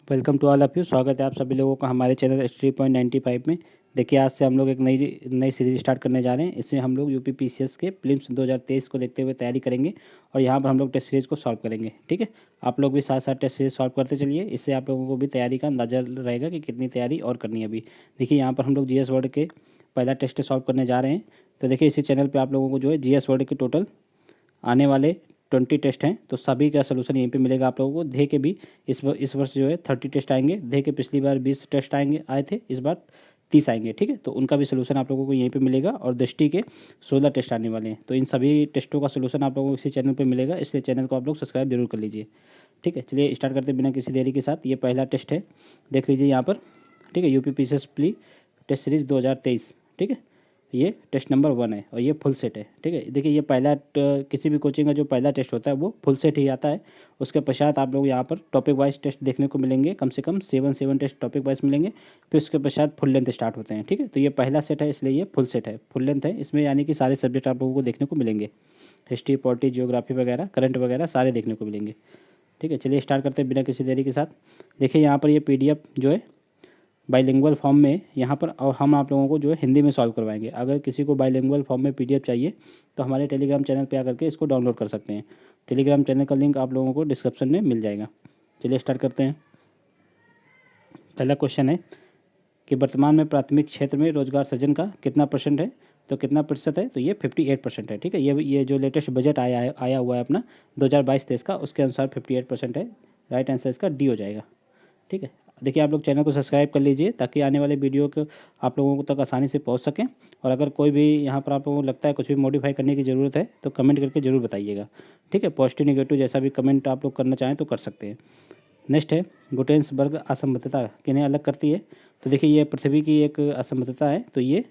Welcome to all of you. स्वागत है आप सभी लोगों का हमारे चैनल H3.95 में। देखिए, आज से हम लोग एक नई सीरीज स्टार्ट करने जा रहे हैं। इसमें हम लोग यूपी पीसीएस के प्रीलिम्स 2023 को देखते हुए तैयारी करेंगे और यहाँ पर हम लोग टेस्ट सीरीज को सॉल्व करेंगे। ठीक है, आप लोग भी साथ साथ टेस्ट सीरीज सॉल्व करते चलिए। इससे आप लोगों को भी तैयारी का अंदाजा रहेगा कि कितनी तैयारी और करनी है अभी। देखिए, यहाँ पर हम लोग जीएस वर्ड के पहला टेस्ट सॉल्व करने जा रहे हैं। तो देखिए, इसी चैनल पर आप लोगों को जो है जीएस वर्ड के टोटल आने वाले 20 टेस्ट हैं, तो सभी का सोल्यूशन यहीं पे मिलेगा आप लोगों को। धे के भी इस वर्ष जो है 30 टेस्ट आएंगे। धे के पिछली बार 20 टेस्ट आए थे, इस बार 30 आएंगे। ठीक है, तो उनका भी सोल्यूशन आप लोगों को यहीं पे मिलेगा। और दृष्टि के 16 टेस्ट आने वाले हैं, तो इन सभी टेस्टों का सोल्यूशन आप लोगों को इसी चैनल पर मिलेगा। इसलिए चैनल को आप लोग सब्सक्राइब जरूर कर लीजिए। ठीक है, चलिए स्टार्ट करते बिना किसी देरी के साथ। ये पहला टेस्ट है, देख लीजिए यहाँ पर। ठीक है, UP PCS pre test series 2023। ठीक है, ये टेस्ट नंबर 1 है और ये फुल सेट है। ठीक है, देखिए ये किसी भी कोचिंग का जो पहला टेस्ट होता है वो फुल सेट ही आता है। उसके पश्चात आप लोग यहाँ पर टॉपिक वाइज टेस्ट देखने को मिलेंगे, कम से कम 7 टेस्ट टॉपिक वाइज मिलेंगे। फिर उसके पश्चात फुल लेंथ स्टार्ट होते हैं। ठीक है, तो ये पहला सेट है, इसलिए ये फुल सेट है, फुल लेंथ है। इसमें यानी कि सारे सब्जेक्ट आप लोगों को देखने को मिलेंगे, हिस्ट्री, पॉलिटी, जियोग्राफी वगैरह, करंट वगैरह सारे देखने को मिलेंगे। ठीक है, चलिए स्टार्ट करते हैं बिना किसी देरी के साथ। देखिए यहाँ पर ये PDF जो है बाइलिंगुअल फॉर्म में यहाँ पर, और हम आप लोगों को जो है हिंदी में सॉल्व करवाएंगे। अगर किसी को बाइलिंगुअल फॉर्म में PDF चाहिए तो हमारे टेलीग्राम चैनल पे आकर के इसको डाउनलोड कर सकते हैं। टेलीग्राम चैनल का लिंक आप लोगों को डिस्क्रिप्शन में मिल जाएगा। चलिए स्टार्ट करते हैं। पहला क्वेश्चन है कि वर्तमान में प्राथमिक क्षेत्र में रोजगार सृजन का कितना % है, तो कितना प्रतिशत है, तो ये 58% है। ठीक है, ये जो लेटेस्ट बजट आया हुआ है अपना 2022-23 का, उसके अनुसार 58% है। राइट आंसर इसका डी हो जाएगा। ठीक है, देखिए आप लोग चैनल को सब्सक्राइब कर लीजिए ताकि आने वाले वीडियो को आप लोगों को तक आसानी से पहुंच सकें। और अगर कोई भी यहाँ पर आप लोगों को लगता है कुछ भी मॉडिफाई करने की ज़रूरत है तो कमेंट करके ज़रूर बताइएगा। ठीक है, पॉजिटिव नेगेटिव जैसा भी कमेंट आप लोग करना चाहें तो कर सकते हैं। नेक्स्ट है, गुटेन्सबर्ग असमर्थता किन्हें अलग करती है, तो देखिए ये पृथ्वी की एक असमर्थता है। तो ये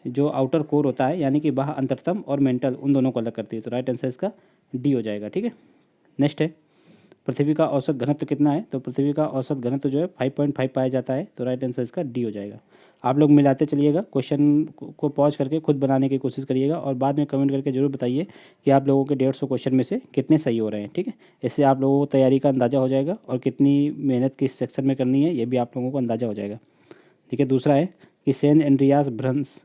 जो आउटर कोर होता है यानी कि बाह्य अंतरतम और मेंटल, उन दोनों को अलग करती है। तो राइट आंसर इसका डी हो जाएगा। ठीक है, नेक्स्ट है, पृथ्वी का औसत घनत्व कितना है, तो पृथ्वी का औसत घनत्व जो है 5.5 पाया जाता है। तो राइट आंसर इसका डी हो जाएगा। आप लोग मिलाते चलिएगा, क्वेश्चन को पॉज करके खुद बनाने की कोशिश करिएगा और बाद में कमेंट करके जरूर बताइए कि आप लोगों के 150 क्वेश्चन में से कितने सही हो रहे हैं। ठीक है, इससे आप लोगों को तैयारी का अंदाज़ा हो जाएगा और कितनी मेहनत किस सेक्शन में करनी है ये भी आप लोगों को अंदाज़ा हो जाएगा। ठीक है, दूसरा है कि सेंट एंड्रियास भ्रंश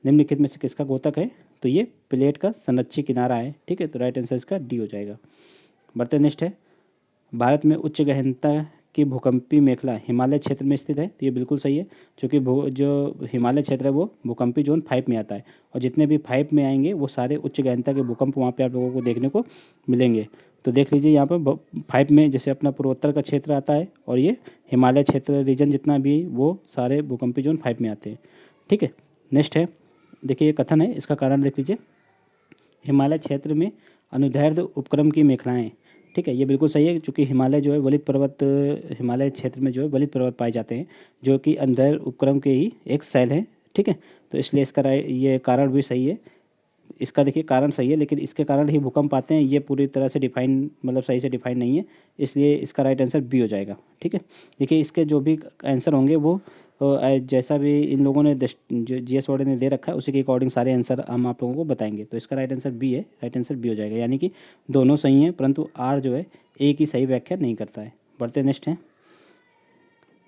निम्नलिखित में से किसका द्योतक है, तो ये प्लेट का संरक्षी किनारा है। ठीक है, तो राइट आंसर इसका डी हो जाएगा। बढ़ते नेक्स्ट है, भारत में उच्च गहनता की भूकंपीय मेखला हिमालय क्षेत्र में स्थित है। तो ये बिल्कुल सही है, क्योंकि जो हिमालय क्षेत्र है वो भूकंपीय जोन 5 में आता है और जितने भी 5 में आएंगे वो सारे उच्च गहनता के भूकंप वहाँ पे आप लोगों को देखने को मिलेंगे। तो देख लीजिए यहाँ पर 5 में जैसे अपना पूर्वोत्तर का क्षेत्र आता है और ये हिमालय क्षेत्र रीजन जितना भी वो सारे भूकंपीय जोन 5 में आते हैं। ठीक है, नेक्स्ट है, देखिए ये कथन है, इसका कारण देख लीजिए, हिमालय क्षेत्र में अनुदैर्ध्य उपक्रम की मेखलाएँ। ठीक है, ये बिल्कुल सही है, क्योंकि हिमालय जो है वलित पर्वत, हिमालय क्षेत्र में जो है वलित पर्वत पाए जाते हैं जो कि अनुदैर्ध्य उपक्रम के ही एक सेल है। ठीक है, तो इसलिए इसका ये कारण भी सही है। इसका देखिए कारण सही है, लेकिन इसके कारण ही भूकंप आते हैं, ये पूरी तरह से डिफाइन, मतलब सही से डिफाइन नहीं है, इसलिए इसका राइट आंसर बी हो जाएगा। ठीक है, देखिए इसके जो भी आंसर होंगे वो जैसा भी इन लोगों ने जो जीएस वाले ने दे रखा है उसी के अकॉर्डिंग सारे आंसर हम आप लोगों को बताएंगे। तो इसका राइट आंसर बी है, राइट आंसर बी हो जाएगा, यानी कि दोनों सही हैं परंतु आर जो है ए की सही व्याख्या नहीं करता है। बढ़ते नेक्स्ट हैं,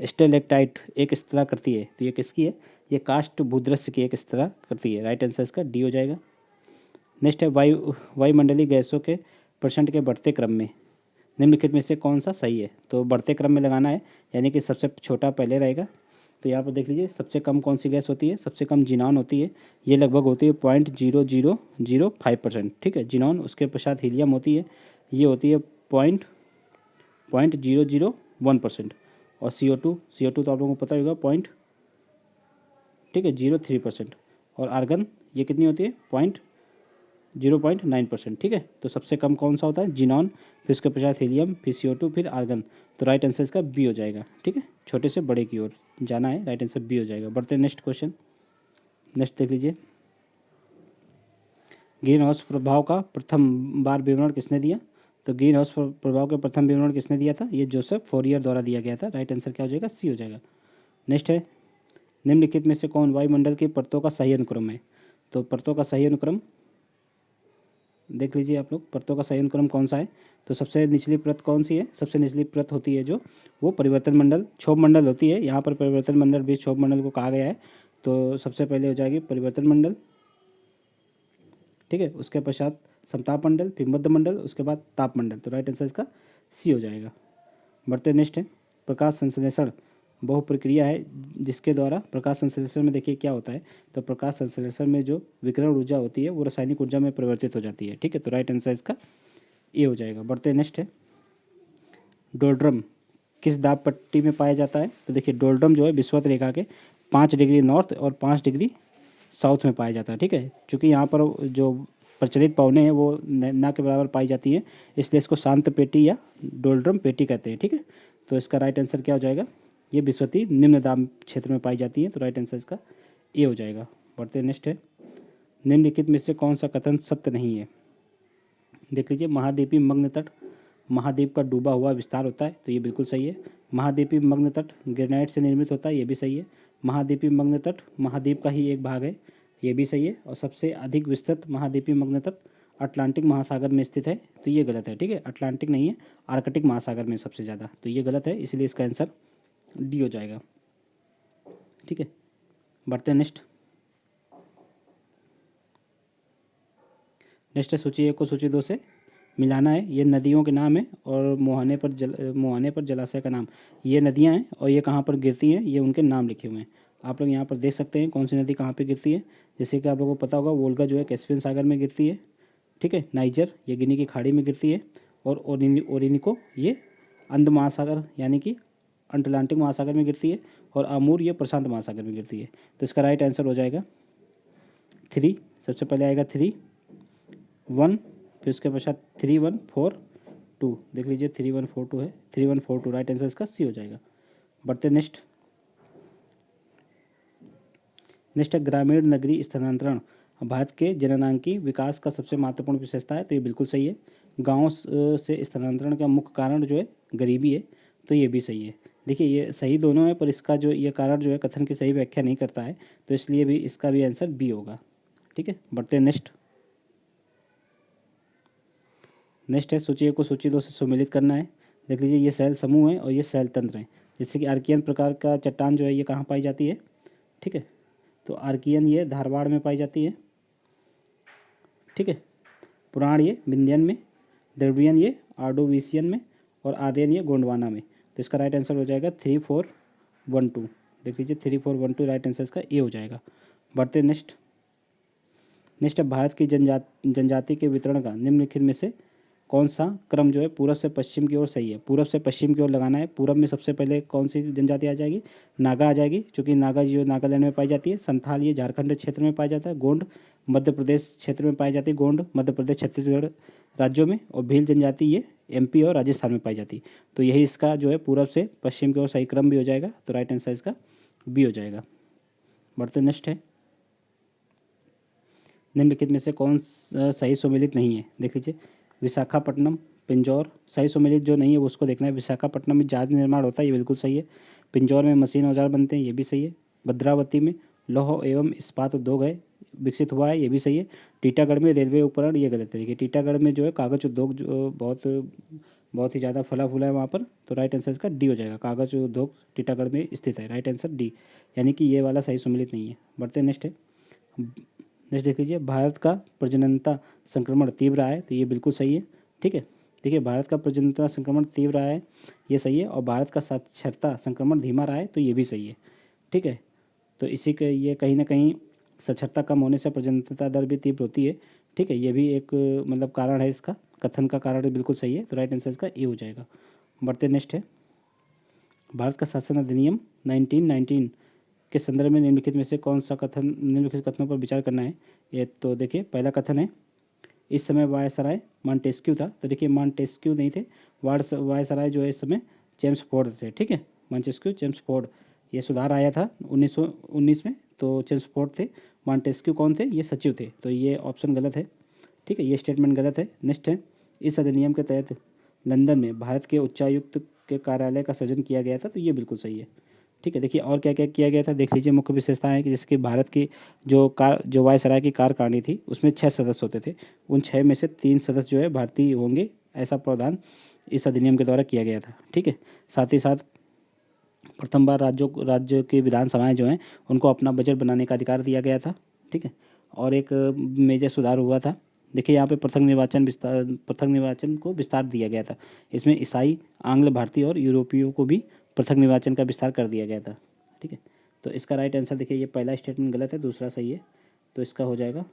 स्टेलेक्टाइट एक स्तरा करती है, तो ये किसकी है, ये काष्ठ भूदृश्य की एक स्तरा करती है। राइट आंसर इसका डी हो जाएगा। नेक्स्ट है, वायुमंडलीय गैसों के % के बढ़ते क्रम में निम्नलिखित में से कौन सा सही है, तो बढ़ते क्रम में लगाना है, यानी कि सबसे छोटा पहले रहेगा। तो यहाँ पर देख लीजिए सबसे कम कौन सी गैस होती है, सबसे कम जिनॉन होती है, ये लगभग होती है 0.0005%। ठीक है, जिनॉन, उसके पश्चात हीलियम होती है, ये होती है 0.001%। और CO2 तो आप लोगों को पता होगा ठीक है 0.3%। और आर्गन ये कितनी होती है 0.9%। ठीक है, तो सबसे कम कौन सा होता है, जिनॉन, फिर उसके पश्चात हीलियम, फिर CO2, फिर आर्गन। तो राइट आंसर इसका बी हो जाएगा। ठीक है, छोटे से बड़े की ओर जाना है, राइट आंसर बी हो जाएगा। बढ़ते हैं नेक्स्ट क्वेश्चन। नेक्स्ट देख लीजिए, ग्रीन हाउस प्रभाव का प्रथम बार विवरण किसने दिया, तो ग्रीन हाउस प्रभाव का प्रथम विवरण किसने दिया था, ये जोसेफ फोरियर द्वारा दिया गया था। राइट आंसर क्या हो जाएगा, सी हो जाएगा। नेक्स्ट है, निम्नलिखित में से कौन वायुमंडल की परतों का सही अनुक्रम है, तो परतों का सही अनुक्रम देख लीजिए आप लोग, परतों का सही अनुक्रम कौन सा है, तो सबसे निचली परत कौन सी है? सबसे निचली परत होती है जो वो परिवर्तन मंडल, क्षोभ मंडल होती है। यहाँ पर परिवर्तन मंडल भी क्षोभ मंडल को कहा गया है। तो सबसे पहले हो जाएगी परिवर्तन मंडल, ठीक है। उसके पश्चात समताप मंडल, फिर मध्य मंडल, उसके बाद ताप मंडल। तो राइट आंसर इसका सी हो जाएगा। बढ़ते नेक्स्ट है प्रकाश संश्लेषण। बहु प्रक्रिया है जिसके द्वारा प्रकाश संश्लेषण में देखिए क्या होता है। तो प्रकाश संश्लेषण में जो विकिरण ऊर्जा होती है वो रासायनिक ऊर्जा में परिवर्तित हो जाती है, ठीक है। तो राइट आंसर इसका ए हो जाएगा। बढ़ते नेक्स्ट है डोलड्रम किस दाब पट्टी में पाया जाता है? तो देखिए डोलड्रम जो है विषुवत रेखा के 5 डिग्री नॉर्थ और 5 डिग्री साउथ में पाया जाता है, ठीक है। चूँकि यहाँ पर जो प्रचलित पवनें हैं वो ना के बराबर पाई जाती हैं, इसलिए इसको शांत पेटी या डोलड्रम पेटी कहते हैं, ठीक है। तो इसका राइट आंसर क्या हो जाएगा? ये विषुवती निम्न दाब क्षेत्र में पाई जाती है। तो राइट आंसर इसका ए हो जाएगा। बढ़ते नेक्स्ट है निम्नलिखित में से कौन सा कथन सत्य नहीं है? देख लीजिए महाद्वीपीय मग्न तट महाद्वीप का डूबा हुआ विस्तार होता है, तो ये बिल्कुल सही है। महाद्वीपीय मग्न तट ग्रेनाइट से निर्मित होता है, ये भी सही है। महाद्वीपीय मग्न तट महाद्वीप का ही एक भाग है, ये भी सही है। और सबसे अधिक विस्तृत महाद्वीपीय मग्न तट अटलांटिक महासागर में स्थित है, तो ये गलत है, ठीक है। अटलांटिक नहीं है, आर्कटिक महासागर में सबसे ज़्यादा, तो ये गलत है, इसलिए इसका आंसर डी हो जाएगा, ठीक है। बढ़ते हैं नेक्स्ट है सूची 1 को सूची 2 से मिलाना है। ये नदियों के नाम है और मुहाने पर जलाशय का नाम। ये नदियाँ हैं और ये कहाँ पर गिरती हैं, ये उनके नाम लिखे हुए हैं। आप लोग यहाँ पर देख सकते हैं कौन सी नदी कहाँ पे गिरती है। जैसे कि आप लोगों को पता होगा वोल्गा जो है कैस्पियन सागर में गिरती है, ठीक है। नाइजर ये गिनी की खाड़ी में गिरती है। और ओरिनिको ये अंध महासागर यानी कि अटलांटिक महासागर में गिरती है। और आमूर ये प्रशांत महासागर में गिरती है। तो इसका राइट आंसर हो जाएगा 3। सबसे पहले आएगा 3, 1, फिर उसके पश्चात 3, 1, 4, 2। देख लीजिए 3, 1, 4, 2 है, 3, 1, 4, 2 राइट आंसर इसका सी हो जाएगा। बढ़ते नेक्स्ट है ग्रामीण नगरीय स्थानांतरण भारत के जननांकी विकास का सबसे महत्वपूर्ण विशेषता है, तो ये बिल्कुल सही है। गाँव से स्थानांतरण का मुख्य कारण जो है गरीबी है, तो ये भी सही है। देखिए ये सही दोनों है, पर इसका जो ये कारण जो है कथन की सही व्याख्या नहीं करता है, तो इसलिए भी इसका भी आंसर बी होगा, ठीक है। बढ़ते नेक्स्ट है सूची 1 को सूची 2 से सम्मिलित करना है। देख लीजिए ये शैल समूह है और ये शैल तंत्र है। जैसे कि आर्कियन प्रकार का चट्टान जो है ये कहाँ पाई जाती है, ठीक है। तो आर्कियन ये धारवाड़ में पाई जाती है, ठीक है। पुराण ये विंध्यन में, द्रविडियन ये आर्डोविशियन में, और आर्यन ये गोंडवाना में। तो इसका राइट आंसर हो जाएगा 3, 4, 1, 2। देख लीजिए 3, 4, 1, 2 राइट आंसर इसका ए हो जाएगा। बढ़ते नेक्स्ट है भारत की जनजाति के वितरण का निम्नलिखित में से कौन सा क्रम जो है पूरब से पश्चिम की ओर सही है? पूरब से पश्चिम की ओर लगाना है। पूरब में सबसे पहले कौन सी जनजाति आ जाएगी? नागा आ जाएगी, क्योंकि नागा जो नागालैंड में पाई जाती है। संथाल ये झारखंड क्षेत्र में पाया जाता है। गोंड मध्य प्रदेश क्षेत्र में पाई जाती है, गोंड मध्य प्रदेश छत्तीसगढ़ राज्यों में। और भील जनजाति ये एमपी और राजस्थान में पाई जाती है। तो यही इसका जो है पूरब से पश्चिम की ओर सही क्रम भी हो जाएगा। तो राइट आंसर इसका बी हो जाएगा। बढ़ते नेक्स्ट है निम्नलिखित में से कौन सही सम्मिलित नहीं है? देख लीजिए विशाखापट्टनम, पिंजौर। सही सम्मिलित जो नहीं है वो उसको देखना है। विशाखापट्टनम में जहाज निर्माण होता है, ये बिल्कुल सही है। पिंजौर में मशीन औजार बनते हैं, ये भी सही है। भद्रावती में लौह एवं इस्पात उद्योग है, विकसित हुआ है, ये भी सही है। टीटागढ़ में रेलवे उपकरण, ये गलत है। देखिए टीटागढ़ में जो है कागज उद्योग जो बहुत ही ज़्यादा फला फूला है वहाँ पर। तो राइट आंसर इसका डी हो जाएगा। कागज उद्योग टीटागढ़ में स्थित है, राइट आंसर डी, यानी कि ये वाला सही सम्मिलित नहीं है। बढ़ते नेक्स्ट देख लीजिए भारत का प्रजननता संक्रमण तीव्र है, तो ये बिल्कुल सही है, ठीक है। देखिए भारत का प्रजननता संक्रमण तीव्र है, ये सही है। और भारत का साक्षरता संक्रमण धीमा रहा है, तो ये भी सही है, ठीक है। तो इसी के ये कहीं ना कहीं साक्षरता कम होने से प्रजननता दर भी तीव्र होती है, ठीक है। ये भी एक मतलब कारण है, इसका कथन का कारण बिल्कुल सही है। तो राइट आंसर इसका ए हो जाएगा। बढ़ते नेक्स्ट है भारत का शासन अधिनियम 1919 के संदर्भ में निम्नलिखित में से कौन सा कथन निम्नलिखित कथनों पर विचार करना है? ये तो देखिए पहला कथन है इस समय वायसराय मॉन्टेस्क्यू था, तो देखिए मॉन्टेस्क्यू नहीं थे, वायसराय जो है इस समय जेम्स फोर्ड थे, ठीक है। मॉन्टेस्क्यू जेम्स फोर्ड, ये सुधार आया था 1919 में, तो जेम्स फोर्ड थे। मॉन्टेस्क्यू कौन थे? ये सचिव थे, तो ये ऑप्शन गलत है, ठीक है, ये स्टेटमेंट गलत है। नेक्स्ट है इस अधिनियम के तहत लंदन में भारत के उच्चायुक्त के कार्यालय का सृजन किया गया था, तो ये बिल्कुल सही है, ठीक है। देखिए और क्या क्या किया गया था, देख लीजिए मुख्य विशेषताएं कि जैसे कि भारत की जो वायसराय की कार्यकारिणी थी उसमें 6 सदस्य होते थे। उन 6 में से 3 सदस्य जो है भारतीय होंगे, ऐसा प्रावधान इस अधिनियम के द्वारा किया गया था। ठीक है, साथ ही साथ प्रथम बार राज्य की विधानसभाएं जो हैं उनको अपना बजट बनाने का अधिकार दिया गया था। ठीक है, और एक मेजर सुधार हुआ था। देखिए यहाँ पे पृथक निर्वाचन को विस्तार दिया गया था। इसमें ईसाई, आंग्ल भारतीय और यूरोपियों को भी पृथक निर्वाचन का विस्तार कर दिया गया था। ठीक है, तो इसका राइट आंसर देखिए, ये पहला स्टेटमेंट गलत है, दूसरा सही है, तो इसका हो जाएगा।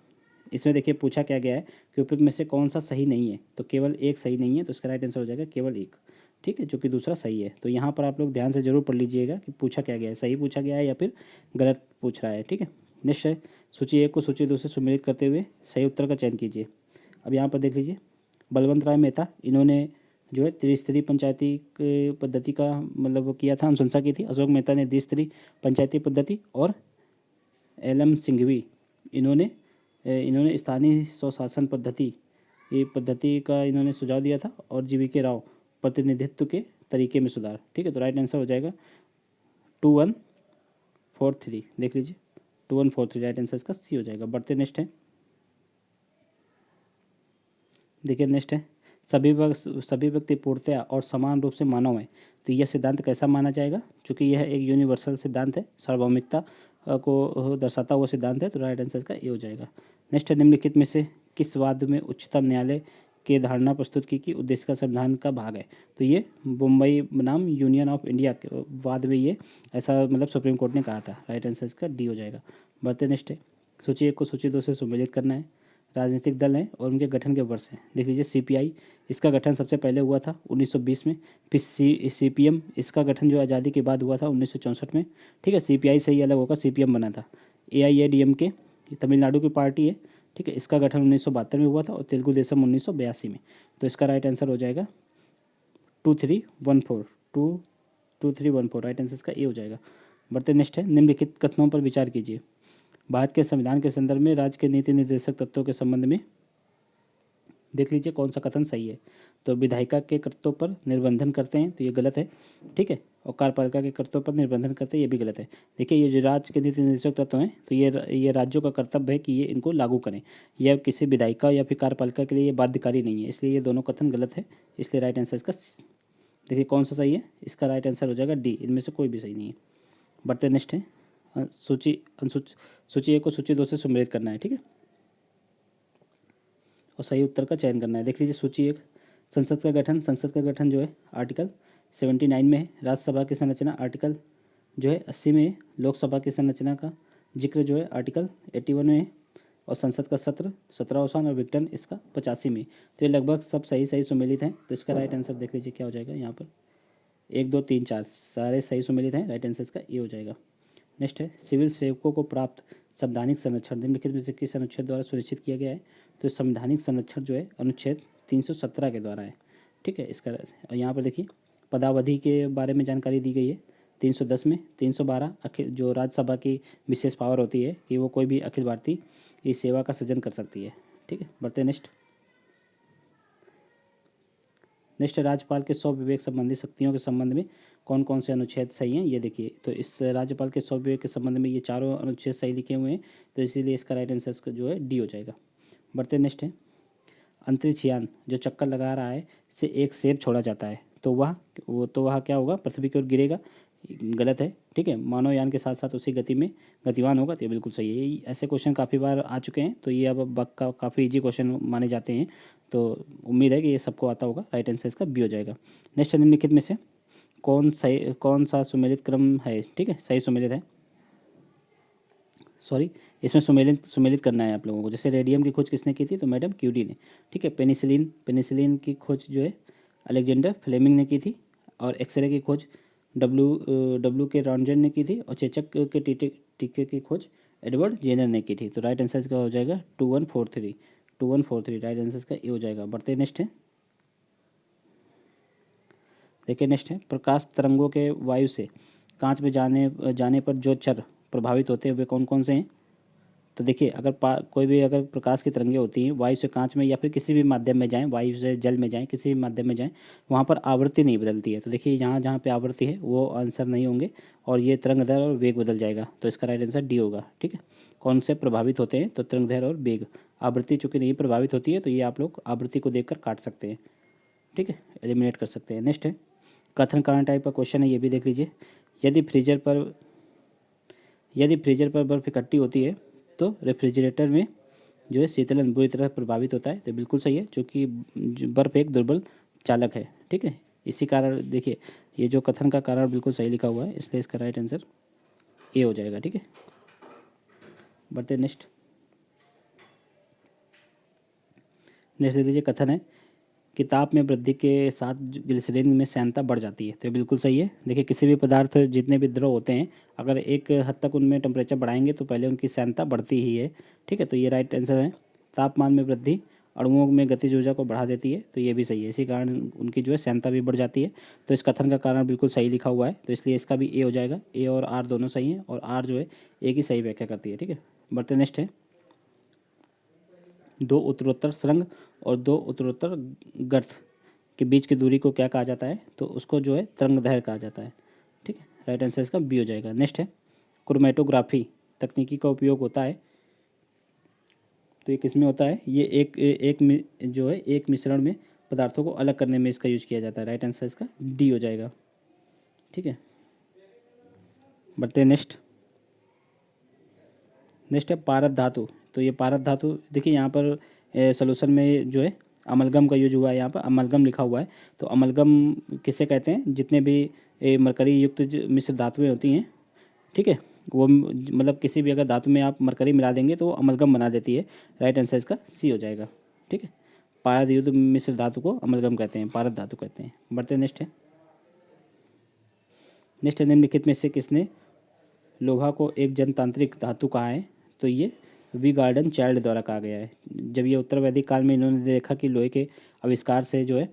इसमें देखिए पूछा क्या गया है कि उपयुक्त में से कौन सा सही नहीं है, तो केवल एक सही नहीं है, तो इसका राइट आंसर हो जाएगा केवल एक। ठीक है, जो कि दूसरा सही है। तो यहाँ पर आप लोग ध्यान से जरूर पढ़ लीजिएगा कि पूछा क्या गया है, सही पूछा गया है या फिर गलत पूछ रहा है। ठीक है, निश्चय सूची 1 को सूची 2 से सम्मिलित करते हुए सही उत्तर का चयन कीजिए। अब यहाँ पर देख लीजिए, बलवंत राय मेहता, इन्होंने जो है त्रिस्तरीय पंचायती पद्धति का मतलब वो किया था, अनुशंसा की थी। अशोक मेहता ने द्विस्तरीय पंचायती पद्धति, और एल.एम. सिंघवी इन्होंने स्थानीय स्वशासन पद्धति का इन्होंने सुझाव दिया था, और जी.वी.के. राव प्रतिनिधित्व के तरीके में सुधार। ठीक है, तो राइट आंसर हो जाएगा 2143। देख लीजिए 2143 राइट आंसर इसका सी हो जाएगा। बढ़ते नेक्स्ट है, देखिए नेक्स्ट है, सभी व्यक्ति पूर्णतया और समान रूप से मानव हैं। तो यह सिद्धांत कैसा माना जाएगा, क्योंकि यह एक यूनिवर्सल सिद्धांत है, सार्वभौमिकता को दर्शाता हुआ सिद्धांत है, तो राइट आंसर इसका ए हो जाएगा। नेक्स्ट है, निम्नलिखित में से किस वाद में उच्चतम न्यायालय के धारणा प्रस्तुत की कि उद्देश्य का संविधान का भाग है। तो ये मुंबई बनाम यूनियन ऑफ इंडिया के वाद में ये ऐसा मतलब सुप्रीम कोर्ट ने कहा था। राइट आंसर इसका डी हो जाएगा। बढ़ते नेक्स्ट है, सूची 1 को सूची 2 से सम्मिलित करना है। राजनीतिक दल हैं और उनके गठन के वर्ष हैं। देख लीजिए, सीपीआई, इसका गठन सबसे पहले हुआ था 1920 में। फिर सीपीएम, इसका गठन जो आज़ादी के बाद हुआ था 1964 में। ठीक है, सीपीआई से ही अलग होकर सीपीएम बना था। एआईएडीएमके तमिलनाडु की पार्टी है। ठीक है, इसका गठन 1972 में हुआ था, और तेलुगु देशम 1982 में। तो इसका राइट आंसर हो जाएगा 2314 राइट आंसर इसका ए हो जाएगा। बढ़ते नेक्स्ट है, निम्नलिखित कथनों पर विचार कीजिए। भारत के संविधान के संदर्भ में राज्य के नीति निर्देशक तत्वों के संबंध में देख लीजिए कौन सा कथन सही है। तो विधायिका के कर्तव्यों पर निर्बंधन करते हैं, तो ये गलत है। ठीक है, और कार्यपालिका के कर्तव्यों पर निर्बंधन करते हैं, ये भी गलत है। देखिए, ये जो राज्य के नीति निर्देशक तत्व हैं, तो ये राज्यों का कर्तव्य है कि ये इनको लागू करें। यह किसी विधायिका या फिर कार्यपालिका के लिए ये बाध्यकारी नहीं है, इसलिए ये दोनों कथन गलत है। इसलिए राइट आंसर इसका देखिए कौन सा सही है, इसका राइट आंसर हो जाएगा डी, इनमें से कोई भी सही नहीं है। बढ़ते नेक्स्ट है, सूची 1 को सूची 2 से सम्मिलित करना है। ठीक है, और सही उत्तर का चयन करना है। देख लीजिए, सूची 1, संसद का गठन जो है आर्टिकल 79 में है। राज्यसभा की संरचना आर्टिकल जो है 80 में है। लोकसभा की संरचना का जिक्र जो है आर्टिकल 81 में है, और संसद का सत्र 17वां स्थान और विघटन इसका 85 में। तो ये लगभग सब सही सम्मिलित हैं। तो इसका राइट आंसर देख लीजिए क्या हो जाएगा, यहाँ पर 1 2 3 4 सारे सही सम्मिलित हैं। राइट आंसर इसका ए हो जाएगा। नेक्स्ट है, सिविल सेवकों को प्राप्त संवैधानिक संरक्षण निम्नलिखित में से किस अनुच्छेद द्वारा सुनिश्चित किया गया है। तो संवैधानिक संरक्षण जो है अनुच्छेद 317 के द्वारा है। ठीक है, इसका यहाँ पर देखिए पदावधि के बारे में जानकारी दी गई है 310 में। 312 अखिल जो राज्यसभा की विशेष पावर होती है कि वो कोई भी अखिल भारतीय इस सेवा का सृजन कर सकती है। ठीक है, बढ़ते नेक्स्ट राज्यपाल के स्वविवेक संबंधी शक्तियों के संबंध में कौन कौन से अनुच्छेद सही हैं, ये देखिए। तो इस राज्यपाल के स्वविवेक के संबंध में ये चारों अनुच्छेद सही लिखे हुए हैं, तो इसीलिए इसका राइट आंसर जो है डी हो जाएगा। बढ़ते नेक्स्ट है, अंतरिक्ष यान जो चक्कर लगा रहा है से एक सेब छोड़ा जाता है, तो वह क्या होगा, पृथ्वी की ओर गिरेगा। गलत है। ठीक है, मानव यान के साथ साथ उसी गति में गतिवान होगा, तो ये बिल्कुल सही है। ऐसे क्वेश्चन काफ़ी बार आ चुके हैं, तो ये अब काफ़ी इजी क्वेश्चन माने जाते हैं, तो उम्मीद है कि ये सबको आता होगा। राइट आंसर इसका बी हो जाएगा। नेक्स्ट निम्नलिखित में से कौन सा सुमेलित क्रम है। ठीक है, सही सुमेलित है, सॉरी इसमें सुमेलित करना है आप लोगों को। जैसे रेडियम की खोज किसने की थी, तो मैडम क्यूरी ने। ठीक है, पेनिसिलिन की खोज जो है अलेक्जेंडर फ्लेमिंग ने की थी, और एक्सरे की खोज डब्ल्यू के रॉन्जन ने की थी, और चेचक के टीके की खोज एडवर्ड जेनर ने की थी। तो राइट आंसर इसका हो जाएगा 2143 राइट आंसर इसका ए हो जाएगा। बढ़ते नेक्स्ट है, देखिए नेक्स्ट है, प्रकाश तरंगों के वायु से कांच में जाने पर जो क्षर प्रभावित होते हैं वे कौन कौन से हैं। तो देखिए, अगर कोई भी अगर प्रकाश की तरंगें होती हैं वायु से कांच में या फिर किसी भी माध्यम में जाएं, वायु से जल में जाएं, किसी भी माध्यम में जाएं, वहाँ पर आवृत्ति नहीं बदलती है। तो देखिए यहाँ जहाँ पे आवृत्ति है वो आंसर नहीं होंगे, और ये तरंगदैर्घ्य और वेग बदल जाएगा, तो इसका राइट आंसर डी होगा। ठीक है, कौन से प्रभावित होते हैं, तो तरंगदैर्घ्य और वेग। आवृत्ति चूँकि नहीं प्रभावित होती है, तो ये आप लोग आवृत्ति को देखकर काट सकते हैं। ठीक है, एलिमिनेट कर सकते हैं। नेक्स्ट है कथन कारण टाइप का क्वेश्चन है, ये भी देख लीजिए। यदि फ्रीजर पर बर्फ़ इकट्ठी होती है तो रेफ्रिजरेटर में जो है शीतलन बुरी तरह प्रभावित होता है। तो बिल्कुल सही है, क्योंकि बर्फ़ एक दुर्बल चालक है। ठीक है, इसी कारण देखिए ये जो कथन का कारण बिल्कुल सही लिखा हुआ है, इसलिए इसका राइट आंसर ए हो जाएगा। ठीक है, बढ़ते नेक्स्ट देख लीजिए। कथन है कि ताप में वृद्धि के साथ ग्लिसरीन में श्यानता बढ़ जाती है। तो बिल्कुल सही है। देखिए किसी भी पदार्थ जितने भी द्रव होते हैं, अगर एक हद तक उनमें टेम्परेचर बढ़ाएंगे तो पहले उनकी श्यानता बढ़ती ही है। ठीक है, तो ये राइट आंसर है। तापमान में वृद्धि अणुओं में गतिज ऊर्जा को बढ़ा देती है, तो ये भी सही है। इसी कारण उनकी जो है श्यानता भी बढ़ जाती है। तो इस कथन का कारण बिल्कुल सही लिखा हुआ है, तो इसलिए इसका भी ए हो जाएगा। ए और आर दोनों सही हैं, और आर जो है ए की सही व्याख्या करती है। ठीक है, बढ़ते नेक्स्ट है। दो उत्तरोत्तर सुरंग और दो उत्तरोत्तर गर्त के बीच की दूरी को क्या कहा जाता है? तो उसको जो है तरंगदैर्घ्य कहा जाता है। ठीक है, राइट आंसर इसका बी हो जाएगा। नेक्स्ट है क्रोमेटोग्राफी तकनीकी का उपयोग होता है, तो ये किस में होता है? ये जो है एक मिश्रण में पदार्थों को अलग करने में इसका यूज किया जाता है। राइट आंसर इसका डी हो जाएगा। ठीक है, बढ़ते हैं नेक्स्ट है पारद धातु। तो ये पारद धातु देखिए यहाँ पर सोल्यूशन में जो है अमलगम का यूज हुआ है। यहाँ पर अमलगम लिखा हुआ है। तो अमलगम किसे कहते हैं? जितने भी मरकरी युक्त मिश्र धातुएं होती हैं, ठीक है, वो मतलब किसी भी अगर धातु में आप मरकरी मिला देंगे तो वो अमलगम बना देती है। राइट आंसर इसका सी हो जाएगा। ठीक है, पारद युक्त मिश्र धातु को अमलगम कहते हैं, पारद धातु कहते हैं। बढ़ते नेक्स्ट है निम्नलिखित में से किसने लोहा को एक जनतांत्रिक धातु कहा है? तो ये वी गार्डन चाइल्ड द्वारा कहा गया है। जब ये उत्तर वैदिक काल में इन्होंने देखा कि लोहे के आविष्कार से जो है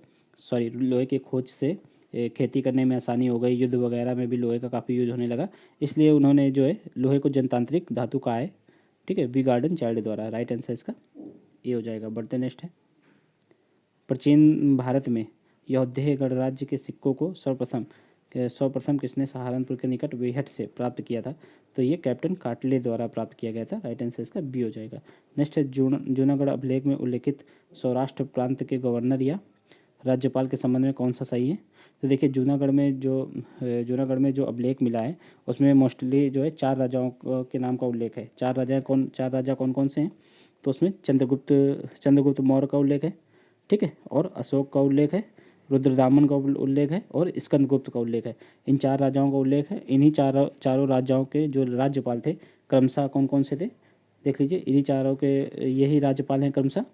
लोहे के खोज से खेती करने में आसानी हो गई, युद्ध वगैरह में भी लोहे का काफ़ी यूज होने लगा, इसलिए उन्होंने जो है लोहे को जनतांत्रिक धातु कहा है। ठीक है, वी गार्डन चाइल्ड द्वारा। राइट आंसर इसका ये हो जाएगा। बढ़ते नेक्स्ट है प्राचीन भारत में यौधेय गणराज्य के सिक्कों को सर्वप्रथम किसने सहारनपुर के निकट वेहट से प्राप्त किया था? तो ये कैप्टन काटले द्वारा प्राप्त किया गया था। राइट आंसर इसका बी हो जाएगा। नेक्स्ट है जूनागढ़ अभिलेख में उल्लेखित सौराष्ट्र प्रांत के गवर्नर या राज्यपाल के संबंध में कौन सा सही है? तो देखिए जूनागढ़ में जो अभिलेख मिला है उसमें मोस्टली जो है 4 राजाओं के नाम का उल्लेख है। 4 राजा कौन कौन से हैं? तो उसमें चंद्रगुप्त मौर्य का उल्लेख है, ठीक है, और अशोक का उल्लेख है, रुद्रदामन का उल्लेख है, और स्कंदगुप्त का उल्लेख है। इन 4 राजाओं का उल्लेख है। इन्हीं चारों राजाओं के जो राज्यपाल थे क्रमशः कौन कौन से थे? देख लीजिए, इन्हीं चारों के यही राज्यपाल हैं क्रमशः।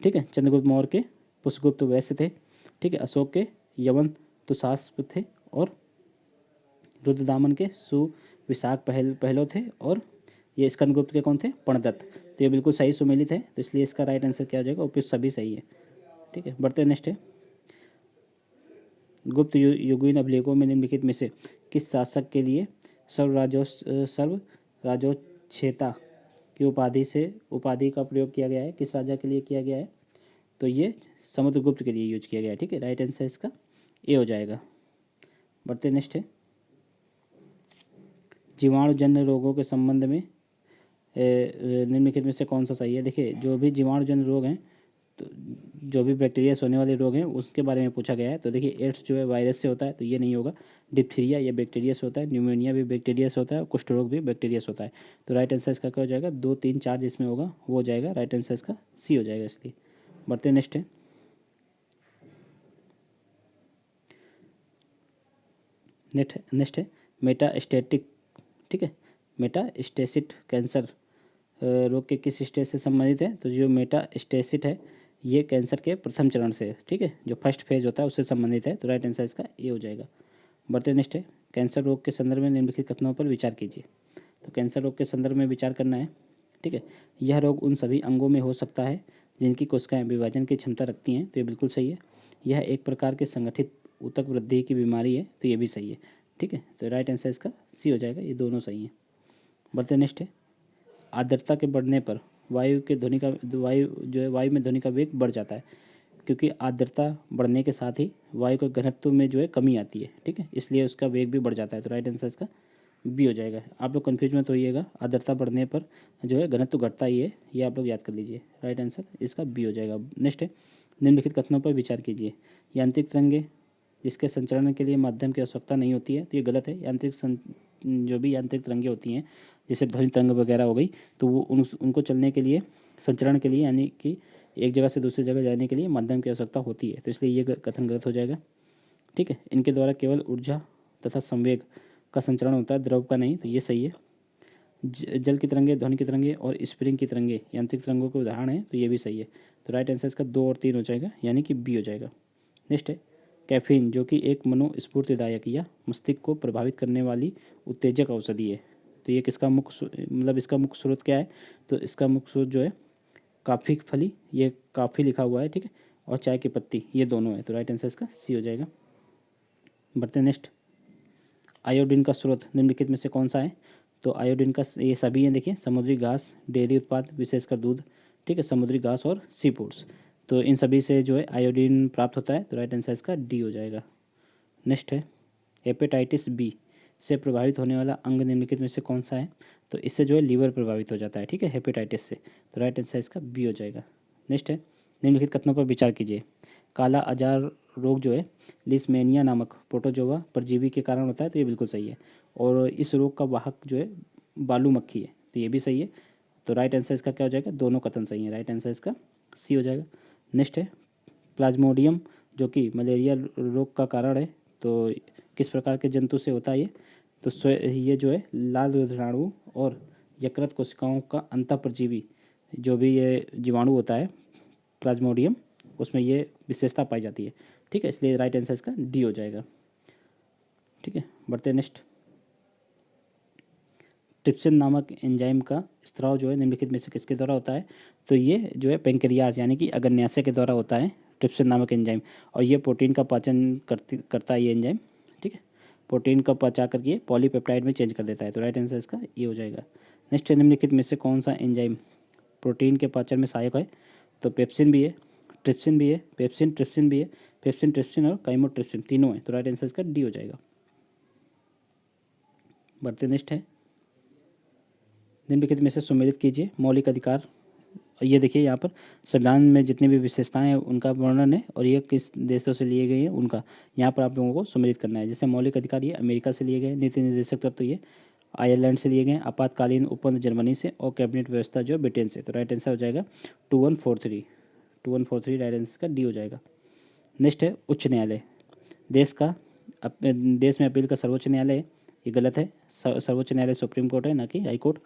ठीक है, चंद्रगुप्त मौर्य के पुष्पगुप्त वैश्य थे, ठीक है, अशोक के यवन तुषास्प थे, और रुद्रदामन के सुविशाख पहलो थे, और ये स्कंदगुप्त के कौन थे? प्रणदत्त। तो ये बिल्कुल सही सुमेलित है, तो इसलिए इसका राइट आंसर क्या हो जाएगा? उपयुक्त सभी सही है। ठीक है, बढ़ते नेक्स्ट है गुप्त युगीन अभिलेखों में निम्नलिखित में से किस शासक के लिए सर्व राजोच्छेता की उपाधि का प्रयोग किया गया है? किस राजा के लिए किया गया है? तो ये समुद्रगुप्त के लिए यूज किया गया है। ठीक है, राइट आंसर इसका ए हो जाएगा। बढ़ते नेक्स्ट है जीवाणुजन्य रोगों के संबंध में निम्नलिखित में से कौन सा सही है? देखिए जो भी जीवाणुजन्य रोग हैं, तो जो भी बैक्टीरिया से होने वाले रोग हैं उसके बारे में पूछा गया है। तो देखिए एड्स जो है वायरस से होता है, तो ये नहीं होगा। डिप्थीरिया ये बैक्टीरिया से होता है, न्यूमोनिया भी बैक्टीरिया से होता है, कुष्ठ रोग भी बैक्टीरिया से होता है। तो राइट आंसर इसका क्या हो जाएगा? 2, 3, 4 जिसमें होगा वो हो जाएगा। राइट आंसर इसका सी हो जाएगा। इसलिए बढ़ते नेक्स्ट है नेक्स्ट है मेटास्टेटिक। ठीक है, मेटास्टेसिट कैंसर रोग के किस स्टेज से संबंधित है? तो जो मेटास्टेसिट है ये कैंसर के प्रथम चरण से, ठीक है, जो फर्स्ट फेज होता है उससे संबंधित है। तो राइट आंसर इसका ये हो जाएगा। बढ़ते नेक्स्ट है कैंसर रोग के संदर्भ में निम्नलिखित कथनों पर विचार कीजिए। तो कैंसर रोग के संदर्भ में विचार करना है। ठीक है, यह रोग उन सभी अंगों में हो सकता है जिनकी कोशिकाएं विभाजन की क्षमता रखती हैं। तो ये बिल्कुल सही है। यह एक प्रकार के संगठित ऊतक वृद्धि की बीमारी है। तो ये भी सही है। ठीक है, तो राइट आंसर इसका सी हो जाएगा। ये दोनों सही हैं। बढ़ते नेक्स्ट है आर्द्रता के बढ़ने पर वायु में ध्वनि का वेग बढ़ जाता है, क्योंकि आर्द्रता बढ़ने के साथ ही वायु के घनत्व में जो है कमी आती है। ठीक है, इसलिए उसका वेग भी बढ़ जाता है। तो राइट आंसर इसका बी हो जाएगा। आप लोग कन्फ्यूज मत होइएगा, आर्द्रता बढ़ने पर जो है घनत्व घटता ही है, ये आप लोग याद कर लीजिए। राइट आंसर इसका बी हो जाएगा। नेक्स्ट है निम्नलिखित कथनों पर विचार कीजिए। यांत्रिक तरंगे जिसके संचरण के लिए माध्यम की आवश्यकता नहीं होती है, तो ये गलत है। जो भी यांत्रिक तरंगे होती हैं, जैसे ध्वनि तरंग वगैरह हो गई, तो वो उनको चलने के लिए, संचरण के लिए, यानी कि एक जगह से दूसरी जगह जाने के लिए माध्यम की आवश्यकता होती है, तो इसलिए ये कथन गलत हो जाएगा। ठीक है, इनके द्वारा केवल ऊर्जा तथा संवेग का संचरण होता है, द्रव का नहीं, तो ये सही है। जल की तरंगे, ध्वनि की तरंगे और स्प्रिंग की तरंगे यांत्रिक तरंगों के उदाहरण है, तो ये भी सही है। तो राइट आंसर इसका 2 और 3 हो जाएगा, यानी कि बी हो जाएगा। नेक्स्ट है कैफीन, जो कि एक मनोस्फूर्तिदायक या मस्तिष्क को प्रभावित करने वाली उत्तेजक औषधि है। तो ये किसका मतलब इसका मुख्य स्रोत क्या है? तो इसका मुख्य स्रोत जो है काफ़ी फली, ये काफ़ी लिखा हुआ है, ठीक है, और चाय की पत्ती, ये दोनों है। तो राइट आंसर इसका सी हो जाएगा। बढ़ते नेक्स्ट, आयोडीन का स्रोत निम्नलिखित में से कौन सा है? तो आयोडीन का ये सभी हैं, देखिए, समुद्री घास, डेयरी उत्पाद विशेषकर दूध, ठीक है, समुद्री घास और सी फूड्स, तो इन सभी से जो है आयोडीन प्राप्त होता है। तो राइट आंसर इसका डी हो जाएगा। नेक्स्ट है हेपेटाइटिस बी से प्रभावित होने वाला अंग निम्नलिखित में से कौन सा है? तो इससे जो है लीवर प्रभावित हो जाता है, ठीक है, हेपेटाइटिस से। तो राइट आंसर इसका बी हो जाएगा। नेक्स्ट है निम्नलिखित कथनों पर विचार कीजिए। काला अजार रोग जो है लिस्मेनिया नामक प्रोटोजोआ परजीवी के कारण होता है, तो ये बिल्कुल सही है। और इस रोग का वाहक जो है बालू मक्खी है, तो ये भी सही है। तो राइट आंसर इसका क्या हो जाएगा? दोनों कथन सही है, राइट आंसर इसका सी हो जाएगा। नेक्स्ट है प्लाज्मोडियम, जो कि मलेरिया रोग का कारण है, तो किस प्रकार के जंतु से होता है ये? तो ये जो है लाल रुधिराणु और यकृत कोशिकाओं का अंतःपरजीवी जो भी ये जीवाणु होता है प्लाज्मोडियम, उसमें ये विशेषता पाई जाती है, ठीक है, इसलिए राइट आंसर इसका डी हो जाएगा। ठीक है, बढ़ते नेक्स्ट, ट्रिप्सिन नामक एंजाइम का स्त्राव जो है निम्नलिखित में से किसके द्वारा होता है? तो ये जो है पेंक्रियाज यानी कि अग्न्याशय के द्वारा होता है, ट्रिप्सिन नामक एंजाइम, और ये प्रोटीन का पाचन करता है ये एंजाइम, ठीक है, प्रोटीन का पचा करके ये पॉलीपेप्टाइड में चेंज कर देता है। तो राइट आंसर इसका ये हो जाएगा। नेक्स्ट, निम्नलिखित में से कौन सा एंजाइम प्रोटीन के पाचन में सहायक है? तो पेप्सिन भी है, ट्रिप्सिन भी है, ट्रिप्सिन भी है, ट्रिप्सिन और काइमोट्रिप्सिन तीनों है। तो राइट आंसर इसका डी हो जाएगा। बढ़ते नेक्स्ट है, निम्नलिखित में से सुमेलित कीजिए मौलिक अधिकार। ये देखिए यहाँ पर संविधान में जितनी भी विशेषताएं हैं उनका वर्णन है, और ये किस देशों से लिए गए हैं उनका यहाँ पर आप लोगों को सम्मिलित करना है। जैसे मौलिक अधिकार ये अमेरिका से लिए गए, नीति निर्देशक तत्व ये आयरलैंड से लिए गए, आपातकालीन उपबंध जर्मनी से, और कैबिनेट व्यवस्था जो ब्रिटेन से। तो राइट आंसर हो जाएगा 2143 राइट आंसर का डी हो जाएगा। नेक्स्ट है उच्च न्यायालय, देश में अपील का सर्वोच्च न्यायालय है, ये गलत है, सर्वोच्च न्यायालय सुप्रीम कोर्ट है, ना कि हाई कोर्ट।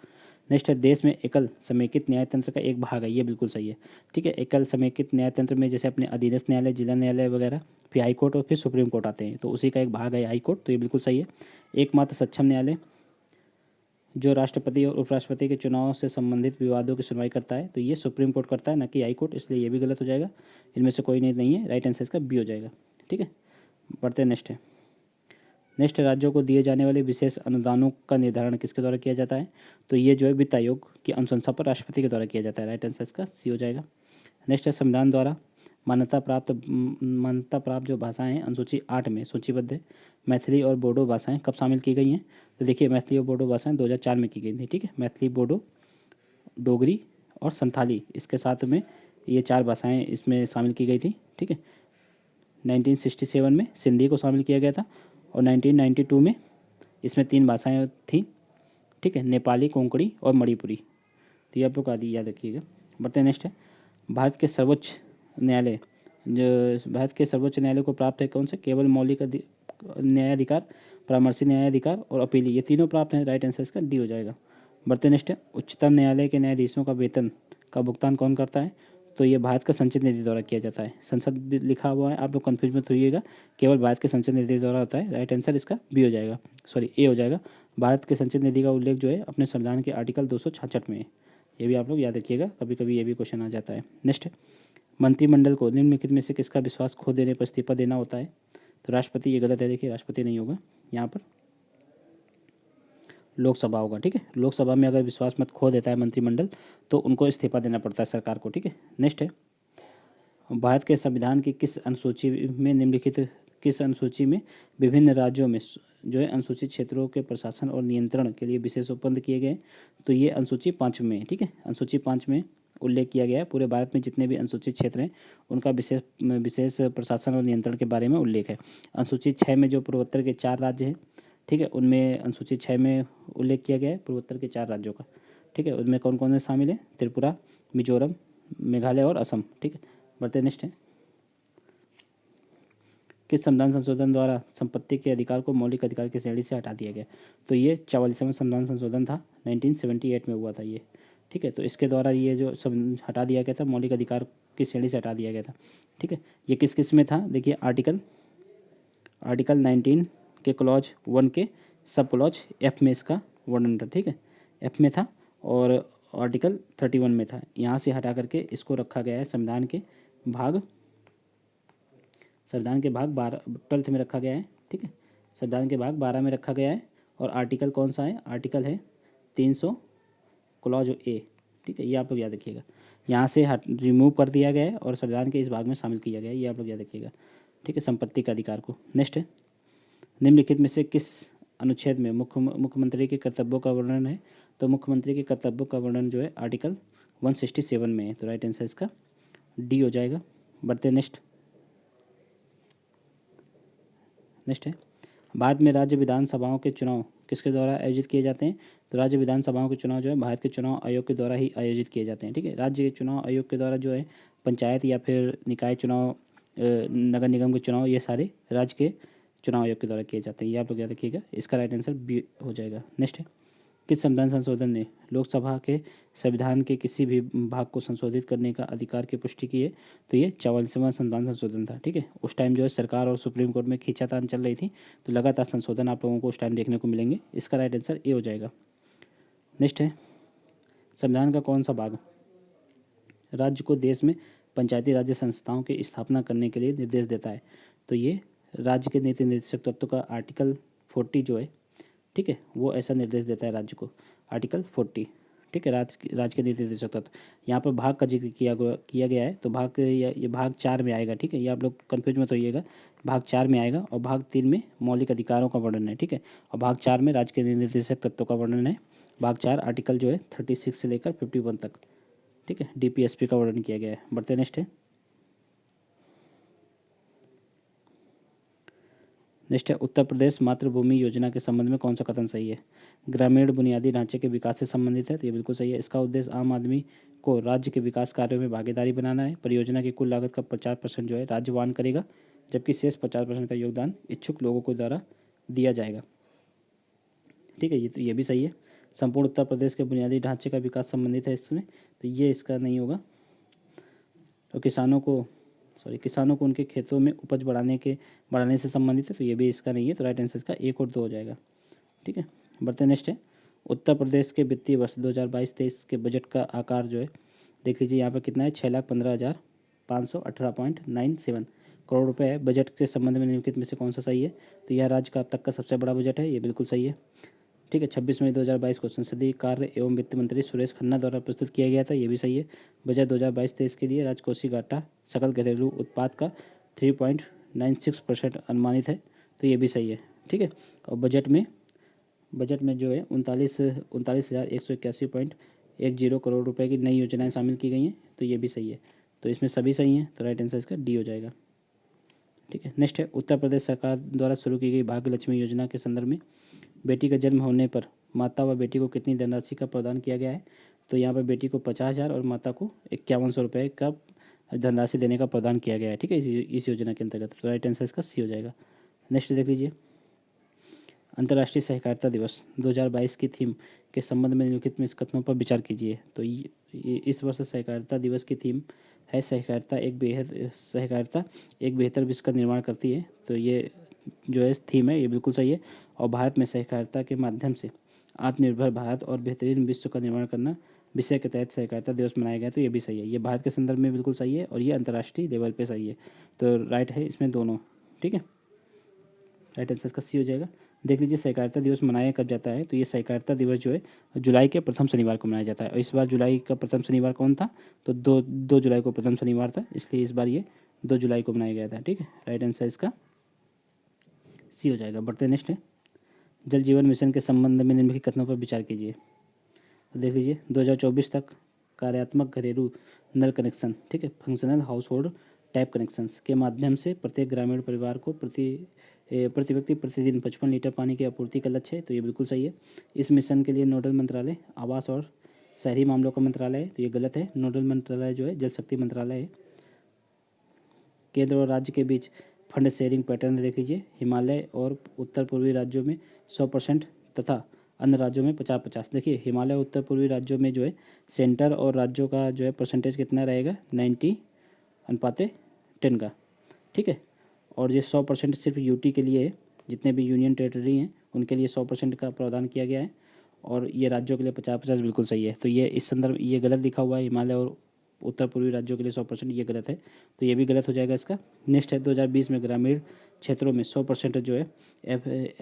नेक्स्ट है देश में एकल समेकित न्यायतंत्र का एक भाग है, ये बिल्कुल सही है, ठीक है, एकल समेकित न्यायतंत्र में जैसे अपने अधीनस्थ न्यायालय, जिला न्यायालय वगैरह, फिर हाई कोर्ट और फिर सुप्रीम कोर्ट आते हैं, तो उसी का एक भाग है हाई कोर्ट, तो ये बिल्कुल सही है। एकमात्र सक्षम न्यायालय जो राष्ट्रपति और उपराष्ट्रपति के चुनाव से संबंधित विवादों की सुनवाई करता है, तो ये सुप्रीम कोर्ट करता है, ना कि हाई कोर्ट, इसलिए ये भी गलत हो जाएगा। इनमें से कोई नहीं है, राइट आंसर इसका बी हो जाएगा। ठीक है, बढ़ते नेक्स्ट है, नेक्स्ट राज्यों को दिए जाने वाले विशेष अनुदानों का निर्धारण किसके द्वारा किया जाता है? तो ये जो है वित्त आयोग की अनुशंसा पर राष्ट्रपति के द्वारा किया जाता है, राइट आंसर इसका सी हो जाएगा। नेक्स्ट है संविधान द्वारा मान्यता प्राप्त जो भाषाएं हैं अनुसूची 8 में सूचीबद्ध है, मैथिली और बोडो भाषाएं कब शामिल की गई हैं? तो देखिए मैथिली और बोडो भाषाएं 2004 में की गई थी, ठीक है, मैथिली, बोडो, डोगरी और संथाली, इसके साथ में ये 4 भाषाएं इसमें शामिल की गई थी, ठीक है। 1967 में सिंधी को शामिल किया गया था, और 1992 में इसमें 3 भाषाएं थीं, ठीक है, नेपाली, कोंकणी और मणिपुरी। तो ये आप लोग आदि याद रखिएगा। बढ़ते नेक्स्ट है, भारत के सर्वोच्च न्यायालय को प्राप्त है कौन से? केवल मौलिक न्यायाधिकार, परामर्शी न्यायाधिकार और अपीली, ये तीनों प्राप्त हैं, राइट आंसर इसका डी हो जाएगा। बढ़ते नेक्स्ट है, उच्चतम न्यायालय के न्यायाधीशों का वेतन का भुगतान कौन करता है? तो ये भारत का संचित निधि द्वारा किया जाता है, संसद भी लिखा हुआ है, आप लोग कन्फ्यूज मत होइएगा, केवल भारत के संचित निधि द्वारा होता है, राइट आंसर इसका बी हो जाएगा, सॉरी ए हो जाएगा। भारत के संचित निधि का उल्लेख जो है अपने संविधान के आर्टिकल 266 में है, ये भी आप लोग याद रखिएगा, कभी कभी ये भी क्वेश्चन आ जाता है। नेक्स्ट है, मंत्रिमंडल को निम्नलिखित में से किसका विश्वास खो देने पर इस्तीफा देना होता है? तो राष्ट्रपति, ये गलत है, देखिए राष्ट्रपति नहीं होगा यहाँ पर, लोकसभा होगा, ठीक है, लोकसभा में अगर विश्वास मत खो देता है मंत्रिमंडल तो उनको इस्तीफा देना पड़ता है सरकार को, ठीक है। नेक्स्ट है, भारत के संविधान की किस अनुसूची में निम्नलिखित किस अनुसूची में विभिन्न राज्यों में जो है अनुसूचित क्षेत्रों के प्रशासन और नियंत्रण के लिए विशेष ओपबंद किए गए? तो ये अनुसूची 5 में, ठीक है, अनुसूची 5 में उल्लेख किया गया है। पूरे भारत में जितने भी अनुसूचित क्षेत्र हैं उनका विशेष विशेष प्रशासन और नियंत्रण के बारे में उल्लेख है। अनुसूचित 6 में जो पूर्वोत्तर के 4 राज्य हैं, ठीक है, उनमें अनुसूचित 6 में उल्लेख किया गया है पूर्वोत्तर के 4 राज्यों का, ठीक है। उनमें कौन कौन से शामिल है? त्रिपुरा, मिजोरम, मेघालय और असम, ठीक है। बढ़ते नेक्स्ट है, किस संविधान संशोधन द्वारा संपत्ति के अधिकार को मौलिक अधिकार की श्रेणी से हटा दिया गया? तो ये 44वां संविधान संशोधन था, 1978 में हुआ था ये, ठीक है। तो इसके द्वारा ये जो सब हटा दिया गया था, मौलिक अधिकार की श्रेणी से हटा दिया गया था, ठीक है। ये किस किस में था? देखिए, आर्टिकल 19 के क्लॉज 1 के सब क्लॉज एफ में इसका वर्णन था, ठीक है, एफ में था, और आर्टिकल 31 में था। यहाँ से हटा करके इसको रखा गया है संविधान के भाग 12 12 में रखा गया है, ठीक है, संविधान के भाग 12 में रखा गया है। और आर्टिकल कौन सा है? आर्टिकल है 300 क्लॉज ए, ठीक है, ये आप लोग याद रखिएगा। यहाँ से रिमूव कर दिया गया है और संविधान के इस भाग में शामिल किया गया है, ये आप लोग याद रखिएगा, ठीक है, संपत्ति का अधिकार को। नेक्स्ट है, निम्नलिखित में से किस अनुच्छेद में मुख्यमंत्री के कर्तव्यों का वर्णन है? तो मुख्यमंत्री के कर्तव्यों का वर्णन जो है आर्टिकल 167 में है। तो राइट आंसर इसका डी हो जाएगा। बढ़ते नेक्स्ट है, भारत में राज्य विधानसभाओं के चुनाव किसके द्वारा आयोजित किए जाते हैं? तो राज्य विधानसभाओं के चुनाव जो है भारत के चुनाव आयोग के द्वारा ही आयोजित किए जाते हैं, ठीक है। राज्य के चुनाव आयोग के द्वारा जो है पंचायत या फिर निकाय चुनाव, नगर निगम के चुनाव, ये सारे राज्य के चुनाव आयोग के द्वारा किए जाते हैं, ये आप लोग याद रखिएगा। इसका राइट आंसर बी हो जाएगा। नेक्स्ट है, किस संविधान संशोधन ने लोकसभा के संविधान के किसी भी भाग को संशोधित करने का अधिकार की पुष्टि की है? तो ये 44वां संविधान संशोधन था, ठीक है। उस टाइम जो है सरकार और सुप्रीम कोर्ट में खींचातान चल रही थी, तो लगातार संशोधन आप लोगों को उस टाइम देखने को मिलेंगे। इसका राइट आंसर ए हो जाएगा। नेक्स्ट है, संविधान का कौन सा भाग राज्य को देश में पंचायती राज्य संस्थाओं की स्थापना करने के लिए निर्देश देता है? तो ये राज्य के नीति निर्देशक तत्व का आर्टिकल 40 जो है, ठीक है, वो ऐसा निर्देश देता है राज्य को, आर्टिकल 40, ठीक है, राज्य के नीति निर्देशक तत्व। यहाँ पर भाग का जिक्र किया गया है, तो ये भाग 4 में आएगा, ठीक है, ये आप लोग कन्फ्यूज मत होइएगा, भाग 4 में आएगा। और भाग 3 में मौलिक अधिकारों का वर्णन है, ठीक है, और भाग 4 में राज्य के नीति निर्देशक तत्वों का वर्णन है। भाग 4 आर्टिकल जो है 36 से लेकर 51 तक, ठीक है, DPSP का वर्णन किया गया है। बढ़ते नेक्स्ट है, उत्तर प्रदेश मातृभूमि योजना के संबंध में कौन सा कथन सही है? ग्रामीण बुनियादी ढांचे के विकास से संबंधित है, तो ये बिल्कुल सही है। इसका उद्देश्य आम आदमी को राज्य के विकास कार्यों में भागीदारी बनाना है। परियोजना की कुल लागत का 50% जो है राज्य वहन करेगा, जबकि शेष 50% का योगदान इच्छुक लोगों को द्वारा दिया जाएगा, ठीक है। ये भी सही है। संपूर्ण उत्तर प्रदेश के बुनियादी ढांचे का विकास संबंधित है इसमें, तो ये इसका नहीं होगा। और किसानों को उनके खेतों में उपज बढ़ाने से संबंधित है, तो ये भी इसका नहीं है। तो राइट आंसर इसका 1 और 2 हो जाएगा, ठीक है। बढ़ते नेक्स्ट है, उत्तर प्रदेश के वित्तीय वर्ष 2022-23 के बजट का आकार जो है देख लीजिए, यहाँ पर कितना है, 6,15,518.97 करोड़ रुपए है। बजट के संबंध में निम्नलिखित में से कौन सा सही है? तो यह राज्य का अब तक का सबसे बड़ा बजट है, ये बिल्कुल सही है, ठीक है। 26 मई 2022 को संसदीय कार्य एवं वित्त मंत्री सुरेश खन्ना द्वारा प्रस्तुत किया गया था, ये भी सही है। बजट 2022-23 के लिए राजकोषीय घाटा सकल घरेलू उत्पाद का 3.96% अनुमानित है, तो ये भी सही है, ठीक है। और बजट में जो है 39,181.10 करोड़ रुपए की नई योजनाएं शामिल की गई हैं, तो ये भी सही है। तो इसमें सभी सही हैं, तो राइट आंसर इसका डी हो जाएगा, ठीक है। नेक्स्ट है, उत्तर प्रदेश सरकार द्वारा शुरू की गई भाग्य लक्ष्मी योजना के संदर्भ में बेटी का जन्म होने पर माता व बेटी को कितनी धनराशि का प्रदान किया गया है? तो यहाँ पर बेटी को 50,000 और माता को 5100 रुपये का धनराशि देने का प्रदान किया गया है, ठीक है, इस योजना के अंतर्गत। तो राइट आंसर इसका सी हो जाएगा। नेक्स्ट देख लीजिए, अंतर्राष्ट्रीय सहकारिता दिवस 2022 की थीम के संबंध में निम्नलिखित में इस कथनों पर विचार कीजिए। तो इस वर्ष सहकारिता दिवस की थीम है सहकारिता एक बेहतर विश्व का निर्माण करती है। तो ये जो है थीम है, ये बिल्कुल सही है। और भारत में सहकारिता के माध्यम से आत्मनिर्भर भारत और बेहतरीन विश्व का निर्माण करना विषय के तहत सहकारिता दिवस मनाया गया, तो ये भी सही है। ये भारत के संदर्भ में बिल्कुल सही है और ये अंतर्राष्ट्रीय लेवल पे सही है, तो राइट है इसमें दोनों, ठीक है। राइट आंसर इसका सी हो जाएगा। देख लीजिए, सहकारिता दिवस मनाया कब जाता है? तो ये सहकारिता दिवस जो है जुलाई के प्रथम शनिवार को मनाया जाता है। और इस बार जुलाई का प्रथम शनिवार कौन था? तो 2 जुलाई को प्रथम शनिवार था, इसलिए इस बार ये 2 जुलाई को मनाया गया था, ठीक है। राइट आंसर इसका सी हो जाएगा। बढ़ते नेक्स्ट है, जल जीवन मिशन के संबंध में निम्नलिखित कथनों पर विचार कीजिए। तो देख लीजिए 2024 तक कार्यात्मक घरेलू नल कनेक्शन, ठीक है, functional house hold tap connections के माध्यम से प्रत्येक ग्रामीण परिवार को प्रति व्यक्ति प्रतिदिन 55 लीटर पानी की आपूर्ति का लक्ष्य है। तो ये बिल्कुल सही है। इस मिशन के लिए नोडल मंत्रालय आवास और शहरी मामलों का मंत्रालय है। तो ये गलत है। नोडल मंत्रालय जो है जल शक्ति मंत्रालय है। केंद्र और राज्य के बीच फंड शेयरिंग पैटर्न देख लीजिए। हिमालय और उत्तर पूर्वी राज्यों में 100% तथा अन्य राज्यों में 50-50। देखिए हिमालय और उत्तर पूर्वी राज्यों में जो है सेंटर और राज्यों का जो है परसेंटेज कितना रहेगा, 90:10 का, ठीक है। और ये 100% सिर्फ यूटी के लिए है। जितने भी यूनियन टेरिटरी हैं उनके लिए 100% का प्रावधान किया गया है। और ये राज्यों के लिए 50-50 बिल्कुल सही है। तो ये इस संदर्भ ये गलत लिखा हुआ है, हिमालय और उत्तर पूर्वी राज्यों के लिए 100%, ये गलत है। तो ये भी गलत हो जाएगा इसका। नेक्स्ट है 2020 में ग्रामीण क्षेत्रों में 100% जो है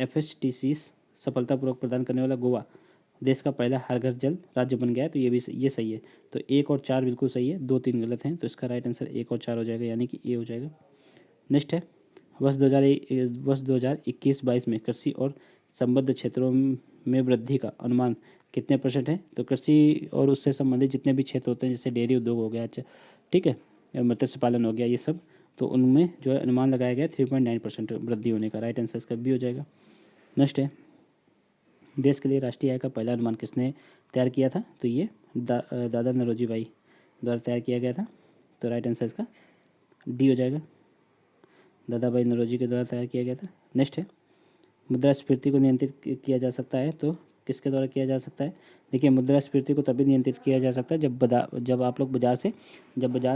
FHTC सफलतापूर्वक प्रदान करने वाला गोवा देश का पहला हर घर जल राज्य बन गया है। तो ये सही है। तो 1 और 4 बिल्कुल सही है, 2, 3 गलत हैं। तो इसका राइट आंसर 1 और 4 हो जाएगा, यानी कि ए हो जाएगा। नेक्स्ट है वर्ष 2021-22 में कृषि और संबद्ध क्षेत्रों में वृद्धि का अनुमान कितने % है। तो कृषि और उससे संबंधित जितने भी क्षेत्र होते हैं, जैसे डेयरी उद्योग हो गया, ठीक है, मत्स्य पालन हो गया, ये सब, तो उनमें जो है अनुमान लगाया गया 3.9% वृद्धि होने का। राइट आंसर इसका बी हो जाएगा। नेक्स्ट है देश के लिए राष्ट्रीय आय का पहला अनुमान किसने तैयार किया था। तो ये दादा नरोजी भाई द्वारा तैयार किया गया था। तो राइट आंसर इसका डी हो जाएगा, दादा भाई नरोजी के द्वारा तैयार किया गया था। नेक्स्ट है मुद्रास्फीति को नियंत्रित किया जा सकता है। तो किसके द्वारा किया जा सकता है। देखिए मुद्रास्फीति को तभी नियंत्रित किया जा सकता है जब आप लोग बाजार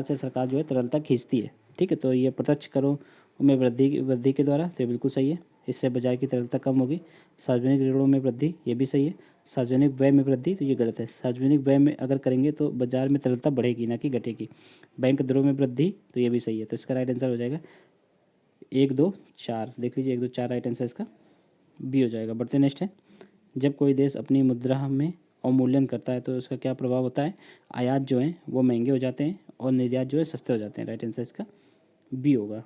से सरकार जो है तरलता खींचती है, ठीक है। तो ये प्रत्यक्ष करों में वृद्धि के द्वारा, तो ये बिल्कुल सही है। इससे बाजार की तरलता कम होगी। सार्वजनिक ऋणों में वृद्धि, ये भी सही है। सार्वजनिक व्यय में वृद्धि, तो ये गलत है। सार्वजनिक व्यय में अगर करेंगे तो बाजार में तरलता बढ़ेगी, ना कि घटेगी। बैंक दरों में वृद्धि, तो ये भी सही है। तो इसका राइट आंसर हो जाएगा 1, 2, 4। देख लीजिए 1, 2, 4 राइट आंसर इसका बी हो जाएगा। बढ़ते नेक्स्ट है, जब कोई देश अपनी मुद्रा में अवमूल्यन करता है तो उसका क्या प्रभाव होता है। आयात जो है वो महंगे हो जाते हैं और निर्यात जो है सस्ते हो जाते हैं। राइट आंसर इसका बी होगा।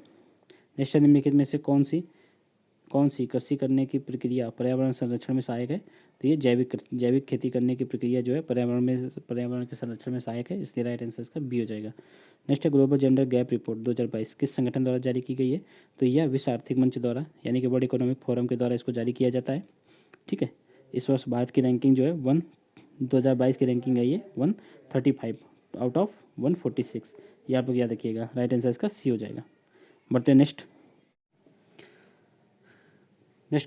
नेक्स्ट निम्नलिखित में से कौन सी कृषि करने की प्रक्रिया पर्यावरण संरक्षण में सहायक है। तो ये जैविक खेती करने की प्रक्रिया जो है पर्यावरण के संरक्षण में सहायक है, इसलिए राइट आंसर इसका बी हो जाएगा। नेक्स्ट है ग्लोबल जेंडर गैप रिपोर्ट 2022 किस संगठन द्वारा जारी की गई है। तो यह विश्व आर्थिक मंच द्वारा, यानी कि वर्ल्ड इकोनॉमिक फोरम के द्वारा इसको जारी किया जाता है, ठीक है। इस वर्ष भारत की रैंकिंग जो है 2022 की रैंकिंग है ये 135 आउट ऑफ 146। ये आप लोग याद रखिएगा। राइट आंसर इसका सी हो जाएगा। बढ़ते नेक्स्ट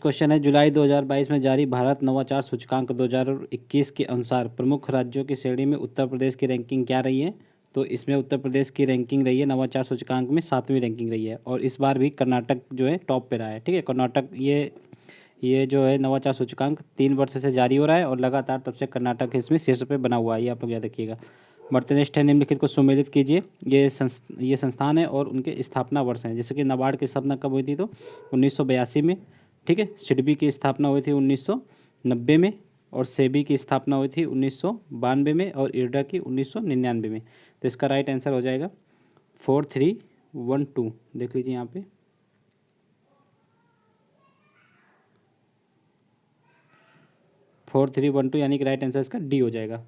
क्वेश्चन है, जुलाई 2022 में जारी भारत नवाचार सूचकांक 2021 के अनुसार प्रमुख राज्यों की श्रेणी में उत्तर प्रदेश की रैंकिंग क्या रही है। तो इसमें उत्तर प्रदेश की रैंकिंग रही है नवाचार सूचकांक में 7वीं रैंकिंग रही है। और इस बार भी कर्नाटक जो है टॉप पे रहा है, ठीक है। कर्नाटक ये जो है नवाचार सूचकांक 3 वर्ष से जारी हो रहा है और लगातार तब से कर्नाटक इसमें शीर्ष पे बना हुआ है, ये आप लोग याद रखिएगा। बढ़ते नेक्स्ट है, निम्नलिखित को सुमेलित कीजिए। ये संस्थान है और उनके स्थापना वर्ष हैं। जैसे कि नाबार्ड की स्थापना कब हुई थी, तो 1982 में, ठीक है। सिडबी की स्थापना हुई थी 1990 में और सेबी की स्थापना हुई थी 1992 में और इरडा की 1999 में। तो इसका राइट आंसर हो जाएगा 4312। देख लीजिए यहाँ पे 4312, यानी कि राइट आंसर इसका डी हो जाएगा।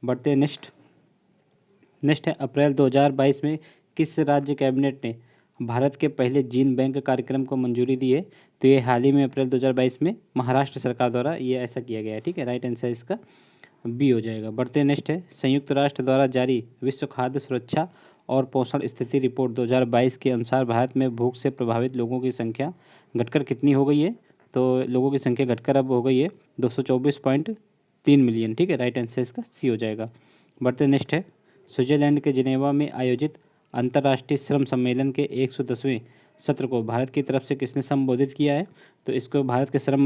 बढ़ते हैं नेक्स्ट है, अप्रैल 2022 में किस राज्य कैबिनेट ने भारत के पहले जीन बैंक कार्यक्रम को मंजूरी दी है। तो ये हाल ही में अप्रैल 2022 में महाराष्ट्र सरकार द्वारा ये ऐसा किया गया है, ठीक है। राइट आंसर इसका बी हो जाएगा। बढ़ते नेक्स्ट है, संयुक्त राष्ट्र द्वारा जारी विश्व खाद्य सुरक्षा और पोषण स्थिति रिपोर्ट 2022 के अनुसार भारत में भूख से प्रभावित लोगों की संख्या घटकर कितनी हो गई है। तो लोगों की संख्या घटकर अब हो गई है 224.3 मिलियन, ठीक है। राइट आंसर इसका सी हो जाएगा। बढ़ते नेक्स्ट है, स्विट्जरलैंड के जिनेवा में आयोजित अंतर्राष्ट्रीय श्रम सम्मेलन के 110वें सत्र को भारत की तरफ से किसने संबोधित किया है। तो इसको भारत के श्रम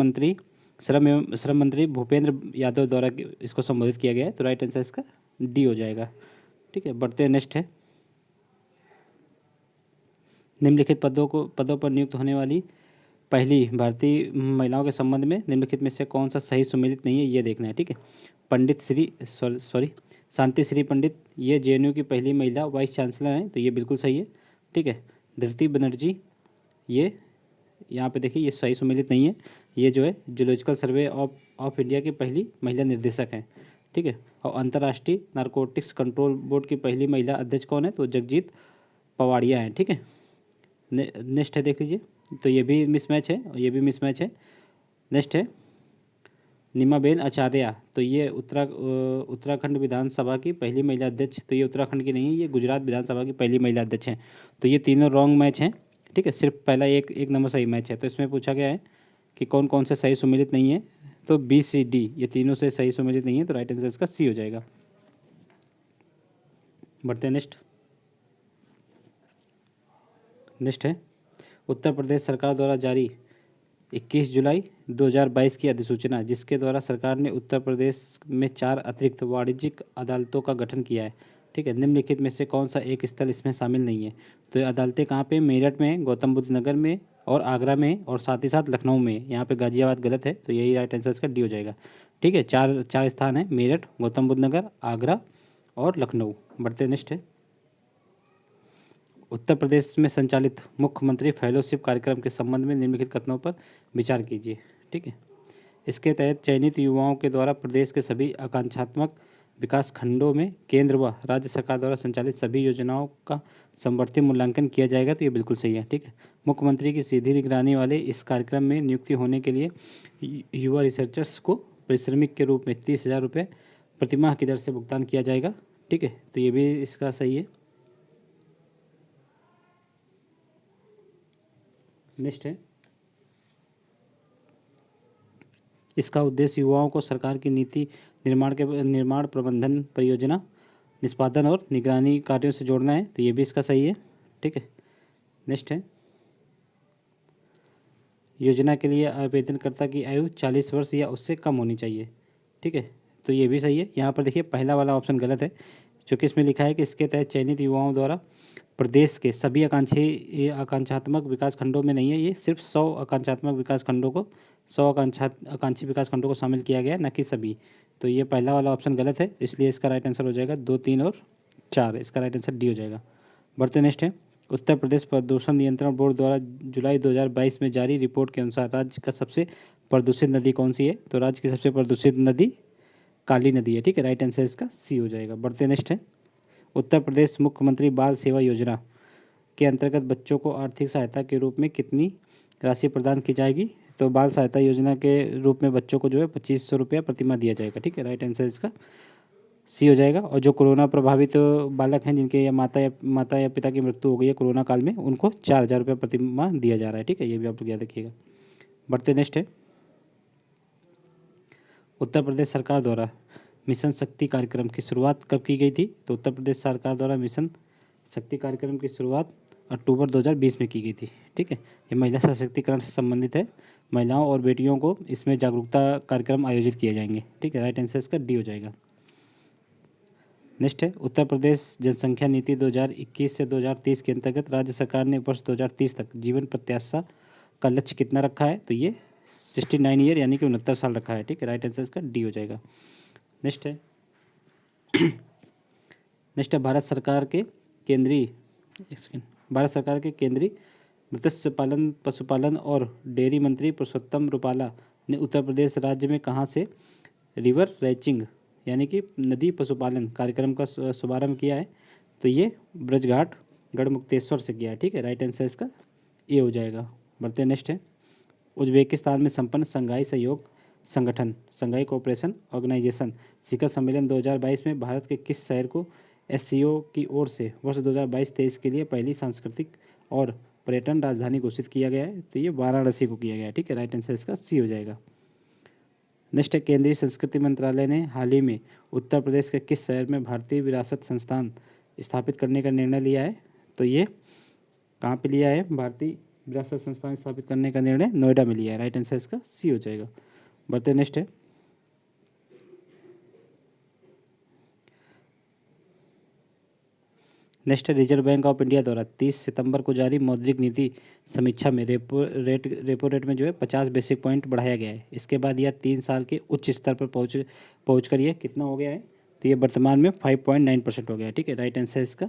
मंत्री भूपेंद्र यादव द्वारा इसको संबोधित किया गया है। तो राइट आंसर इसका डी हो जाएगा, ठीक है। बढ़ते हैं नेक्स्ट है, निम्नलिखित पदों पर नियुक्त होने वाली पहली भारतीय महिलाओं के संबंध में निम्नलिखित में से कौन सा सही सुमेलित नहीं है, ये देखना है, ठीक है। शांति श्री पंडित, ये जेएनयू की पहली महिला वाइस चांसलर हैं, तो ये बिल्कुल सही है, ठीक है। धृति बनर्जी, ये यहाँ पे देखिए ये सही सुमेलित नहीं है। ये जो है जूलॉजिकल सर्वे ऑफ इंडिया की पहली महिला निर्देशक हैं, ठीक है। और अंतर्राष्ट्रीय नारकोटिक्स कंट्रोल बोर्ड की पहली महिला अध्यक्ष कौन है, तो जगजीत पवाड़िया हैं, ठीक है। नेक्स्ट है, देख लीजिए, तो ये भी मिसमैच है और ये भी मिसमैच है। नेक्स्ट है नीमाबेन आचार्य, तो ये उत्तराखंड विधानसभा की पहली महिला अध्यक्ष, तो ये उत्तराखंड की नहीं है, ये गुजरात विधानसभा की पहली महिला अध्यक्ष हैं। तो ये तीनों रॉन्ग मैच हैं, ठीक है। सिर्फ पहला एक नंबर सही मैच है। तो इसमें पूछा गया है कि कौन कौन से सही सुमेलित नहीं है, तो बी सी डी ये तीनों से सही सुमेलित नहीं है, तो राइट आंसर इसका सी हो जाएगा। बढ़ते हैं नेक्स्ट है उत्तर प्रदेश सरकार द्वारा जारी 21 जुलाई 2022 की अधिसूचना, जिसके द्वारा सरकार ने उत्तर प्रदेश में 4 अतिरिक्त वाणिज्यिक अदालतों का गठन किया है, ठीक है। निम्नलिखित में से कौन सा एक स्थल इसमें शामिल नहीं है, तो ये अदालतें कहाँ पे, मेरठ में, गौतम बुद्ध नगर में और आगरा में और साथ ही साथ लखनऊ में। यहाँ पे गाजियाबाद गलत है, तो यही राइट आंसर इसका डी हो जाएगा, ठीक है। चार स्थान है, मेरठ, गौतम बुद्ध नगर, आगरा और लखनऊ। बढ़ते नेक्स्ट है उत्तर प्रदेश में संचालित मुख्यमंत्री फेलोशिप कार्यक्रम के संबंध में निम्नलिखित कथनों पर विचार कीजिए, ठीक है। इसके तहत चयनित युवाओं के द्वारा प्रदेश के सभी आकांक्षात्मक विकास खंडों में केंद्र व राज्य सरकार द्वारा संचालित सभी योजनाओं का समवर्ती मूल्यांकन किया जाएगा, तो ये बिल्कुल सही है, ठीक है। मुख्यमंत्री की सीधी निगरानी वाले इस कार्यक्रम में नियुक्ति होने के लिए युवा रिसर्चर्स को पारिश्रमिक के रूप में 30,000 रुपये प्रतिमाह की दर से भुगतान किया जाएगा, ठीक है। तो ये भी इसका सही है। नेक्स्ट है इसका उद्देश्य युवाओं को सरकार की नीति निर्माण प्रबंधन परियोजना निष्पादन और निगरानी कार्यों से जोड़ना है, तो ये भी इसका सही है, ठीक है। नेक्स्ट है योजना के लिए आवेदनकर्ता की आयु 40 वर्ष या उससे कम होनी चाहिए, ठीक है। तो ये भी सही है। यहाँ पर देखिए पहला वाला ऑप्शन गलत है, क्योंकि इसमें लिखा है कि इसके तहत चयनित युवाओं द्वारा प्रदेश के सभी आकांक्षात्मक विकास खंडों में नहीं है, ये सिर्फ 100 आकांक्षात्मक विकास खंडों को 100 आकांक्षी विकास खंडों को शामिल किया गया है, न कि सभी। तो ये पहला वाला ऑप्शन गलत है, इसलिए इसका राइट आंसर हो जाएगा 2, 3 और 4, इसका राइट आंसर डी हो जाएगा। बढ़ते नेक्स्ट है उत्तर प्रदेश प्रदूषण नियंत्रण बोर्ड द्वारा जुलाई 2022 में जारी रिपोर्ट के अनुसार राज्य का सबसे प्रदूषित नदी कौन सी है, तो राज्य की सबसे प्रदूषित नदी काली नदी है, ठीक है। राइट आंसर इसका सी हो जाएगा। बढ़ते नेक्स्ट है उत्तर प्रदेश मुख्यमंत्री बाल सेवा योजना के अंतर्गत बच्चों को आर्थिक सहायता के रूप में कितनी राशि प्रदान की जाएगी, तो बाल सहायता योजना के रूप में बच्चों को जो है 2500 रुपया प्रतिमाह दिया जाएगा, ठीक है। राइट आंसर इसका सी हो जाएगा। और जो कोरोना प्रभावित बालक हैं जिनके माता या पिता की मृत्यु हो गई है कोरोना काल में, उनको 4,000 रुपये प्रतिमाह दिया जा रहा है, ठीक है। ये भी आप लोग याद रखिएगा। बढ़ते नेक्स्ट है उत्तर प्रदेश सरकार द्वारा मिशन शक्ति कार्यक्रम की शुरुआत कब की गई थी, तो उत्तर प्रदेश सरकार द्वारा मिशन शक्ति कार्यक्रम की शुरुआत अक्टूबर 2020 में की गई थी, ठीक है। ये महिला सशक्तिकरण से संबंधित है, महिलाओं और बेटियों को इसमें जागरूकता कार्यक्रम आयोजित किए जाएंगे, ठीक है। राइट आंसर इसका डी हो जाएगा। नेक्स्ट है उत्तर प्रदेश जनसंख्या नीति 2021 से 2030 के अंतर्गत राज्य सरकार ने वर्ष 2030 तक जीवन प्रत्याशा का लक्ष्य कितना रखा है, तो ये 69 ईयर यानी कि 69 साल रखा है, ठीक है। राइट आंसर इसका डी हो जाएगा। नेक्स्ट है भारत सरकार के केंद्रीय मत्स्य पालन पशुपालन और डेयरी मंत्री पुरुषोत्तम रुपाला ने उत्तर प्रदेश राज्य में कहाँ से रिवर रैंचिंग यानी कि नदी पशुपालन कार्यक्रम का शुभारंभ किया है, तो ये ब्रजघाट गढ़मुक्तेश्वर से किया है, ठीक है। राइट आंसर इसका ए हो जाएगा। बढ़ते नेक्स्ट है उज्बेकिस्तान में संपन्न शंघाई सहयोग संगठन शंघाई कोऑपरेशन ऑर्गेनाइजेशन शिखर सम्मेलन 2022 में भारत के किस शहर को एससीओ की ओर से वर्ष 2022-23 के लिए पहली सांस्कृतिक और पर्यटन राजधानी घोषित किया गया है, तो ये वाराणसी को किया गया है, ठीक है। राइट आंसर इसका सी हो जाएगा। नेक्स्ट है केंद्रीय संस्कृति मंत्रालय ने हाल ही में उत्तर प्रदेश के किस शहर में भारतीय विरासत संस्थान स्थापित करने का निर्णय लिया है, तो ये कहाँ पे लिया है, भारतीय विरासत संस्थान स्थापित करने का निर्णय नोएडा में लिया है। राइट आंसर इसका सी हो जाएगा। बढ़ते नेक्स्ट है रिजर्व बैंक ऑफ इंडिया द्वारा 30 सितंबर को जारी मौद्रिक नीति समीक्षा में रेपो रेट में जो है 50 बेसिक पॉइंट बढ़ाया गया है। इसके बाद यह 3 साल के उच्च स्तर पर पहुँच कर यह कितना हो गया है, तो ये वर्तमान में 5.9% हो गया है, ठीक है। राइट आंसर इसका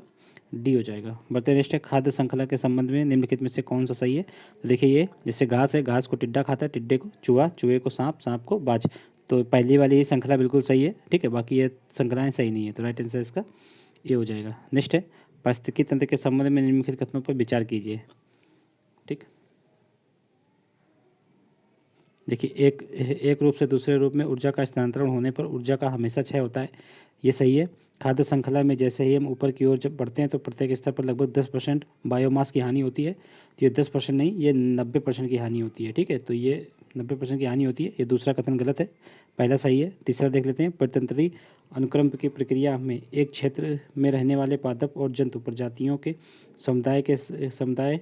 डी हो जाएगा। बढ़ते नेक्स्ट है, खाद्य श्रृंखला के संबंध में निम्नलिखित में से कौन सा सही है। तो देखिए ये जैसे घास है, घास को टिड्डा खाता है, टिड्डे को चूहा, चूहे को सांप, सांप को बाज। तो पहली वाली ये श्रृंखला बिल्कुल सही है, ठीक है। बाकी ये श्रृंखलाएँ सही नहीं है, तो राइट आंसर इसका ये हो जाएगा। नेक्स्ट है, पारिस्थितिकी तंत्र के संबंध में निम्नलिखित कथनों पर विचार कीजिए, ठीक। देखिए एक रूप से दूसरे रूप में ऊर्जा का स्थानांतरण होने पर ऊर्जा का हमेशा क्षय होता है, ये सही है। खाद्य श्रृंखला में जैसे ही हम ऊपर की ओर जब बढ़ते हैं तो प्रत्येक स्तर पर लगभग 10% बायोमास की हानि होती है। तो ये 10% नहीं, ये 90% की हानि होती है, ठीक है। तो ये 90% की हानि होती है, ये दूसरा कथन गलत है, पहला सही है। तीसरा देख लेते हैं, परितंत्री अनुक्रम की प्रक्रिया में एक क्षेत्र में रहने वाले पादप और जंतु प्रजातियों के समुदाय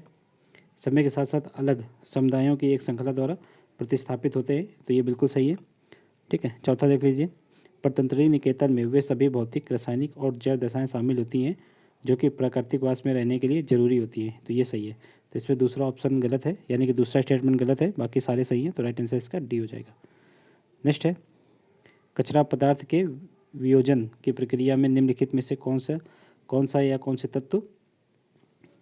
समय के साथ साथ अलग समुदायों की एक श्रृंखला द्वारा प्रतिस्थापित होते हैं, तो ये बिल्कुल सही है, ठीक है। चौथा देख लीजिए, परतंत्री निकेतन में वे सभी भौतिक, रासायनिक और जैव दशाएं शामिल होती हैं जो कि प्राकृतिक वास में रहने के लिए जरूरी होती हैं, तो ये सही है। तो इसमें दूसरा ऑप्शन गलत है, यानी कि दूसरा स्टेटमेंट गलत है, बाकी सारे सही हैं, तो राइट आंसर इसका डी हो जाएगा। नेक्स्ट है, कचरा पदार्थ के वियोजन की प्रक्रिया में निम्नलिखित में से कौन सा या कौन से तत्व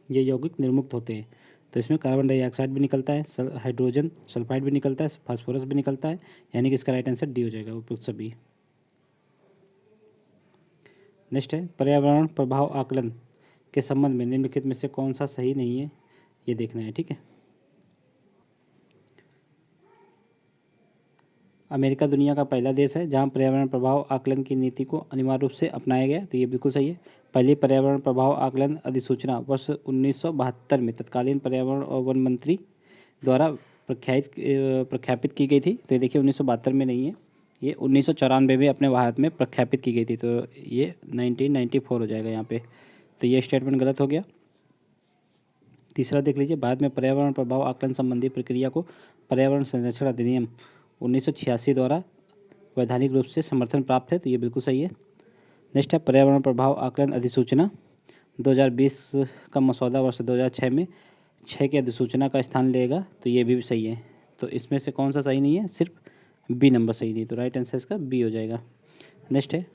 ये यौगिक निर्मुक्त होते हैं। तो इसमें कार्बन डाइऑक्साइड भी निकलता है, हाइड्रोजन सल्फाइड भी निकलता है, फास्फोरस भी निकलता है, यानी कि इसका राइट आंसर डी हो जाएगा, उपयुक्त सभी। नेक्स्ट है, पर्यावरण प्रभाव आकलन के संबंध में निम्नलिखित में से कौन सा सही नहीं है, ये देखना है, ठीक है। अमेरिका दुनिया का पहला देश है जहां पर्यावरण प्रभाव आकलन की नीति को अनिवार्य रूप से अपनाया गया, तो ये बिल्कुल सही है। पहली पर्यावरण प्रभाव आकलन अधिसूचना वर्ष 1972 में तत्कालीन पर्यावरण और वन मंत्री द्वारा प्रख्यापित की गई थी। तो ये देखिए 1972 में नहीं है, ये 1994 में अपने भारत में प्रख्यापित की गई थी, तो ये 1994 हो जाएगा यहाँ पे, तो ये स्टेटमेंट गलत हो गया। तीसरा देख लीजिए, भारत में पर्यावरण प्रभाव आकलन संबंधी प्रक्रिया को पर्यावरण संरक्षण अधिनियम 1986 द्वारा वैधानिक रूप से समर्थन प्राप्त है, तो ये बिल्कुल सही है। नेक्स्ट है, पर्यावरण प्रभाव आकलन अधिसूचना 2020 का मसौदा वर्ष 2006 में 6 की अधिसूचना का स्थान लेगा, तो ये भी सही है। तो इसमें से कौन सा सही नहीं है, सिर्फ बी नंबर सही नहीं, तो राइट आंसर इसका बी हो जाएगा। नेक्स्ट है,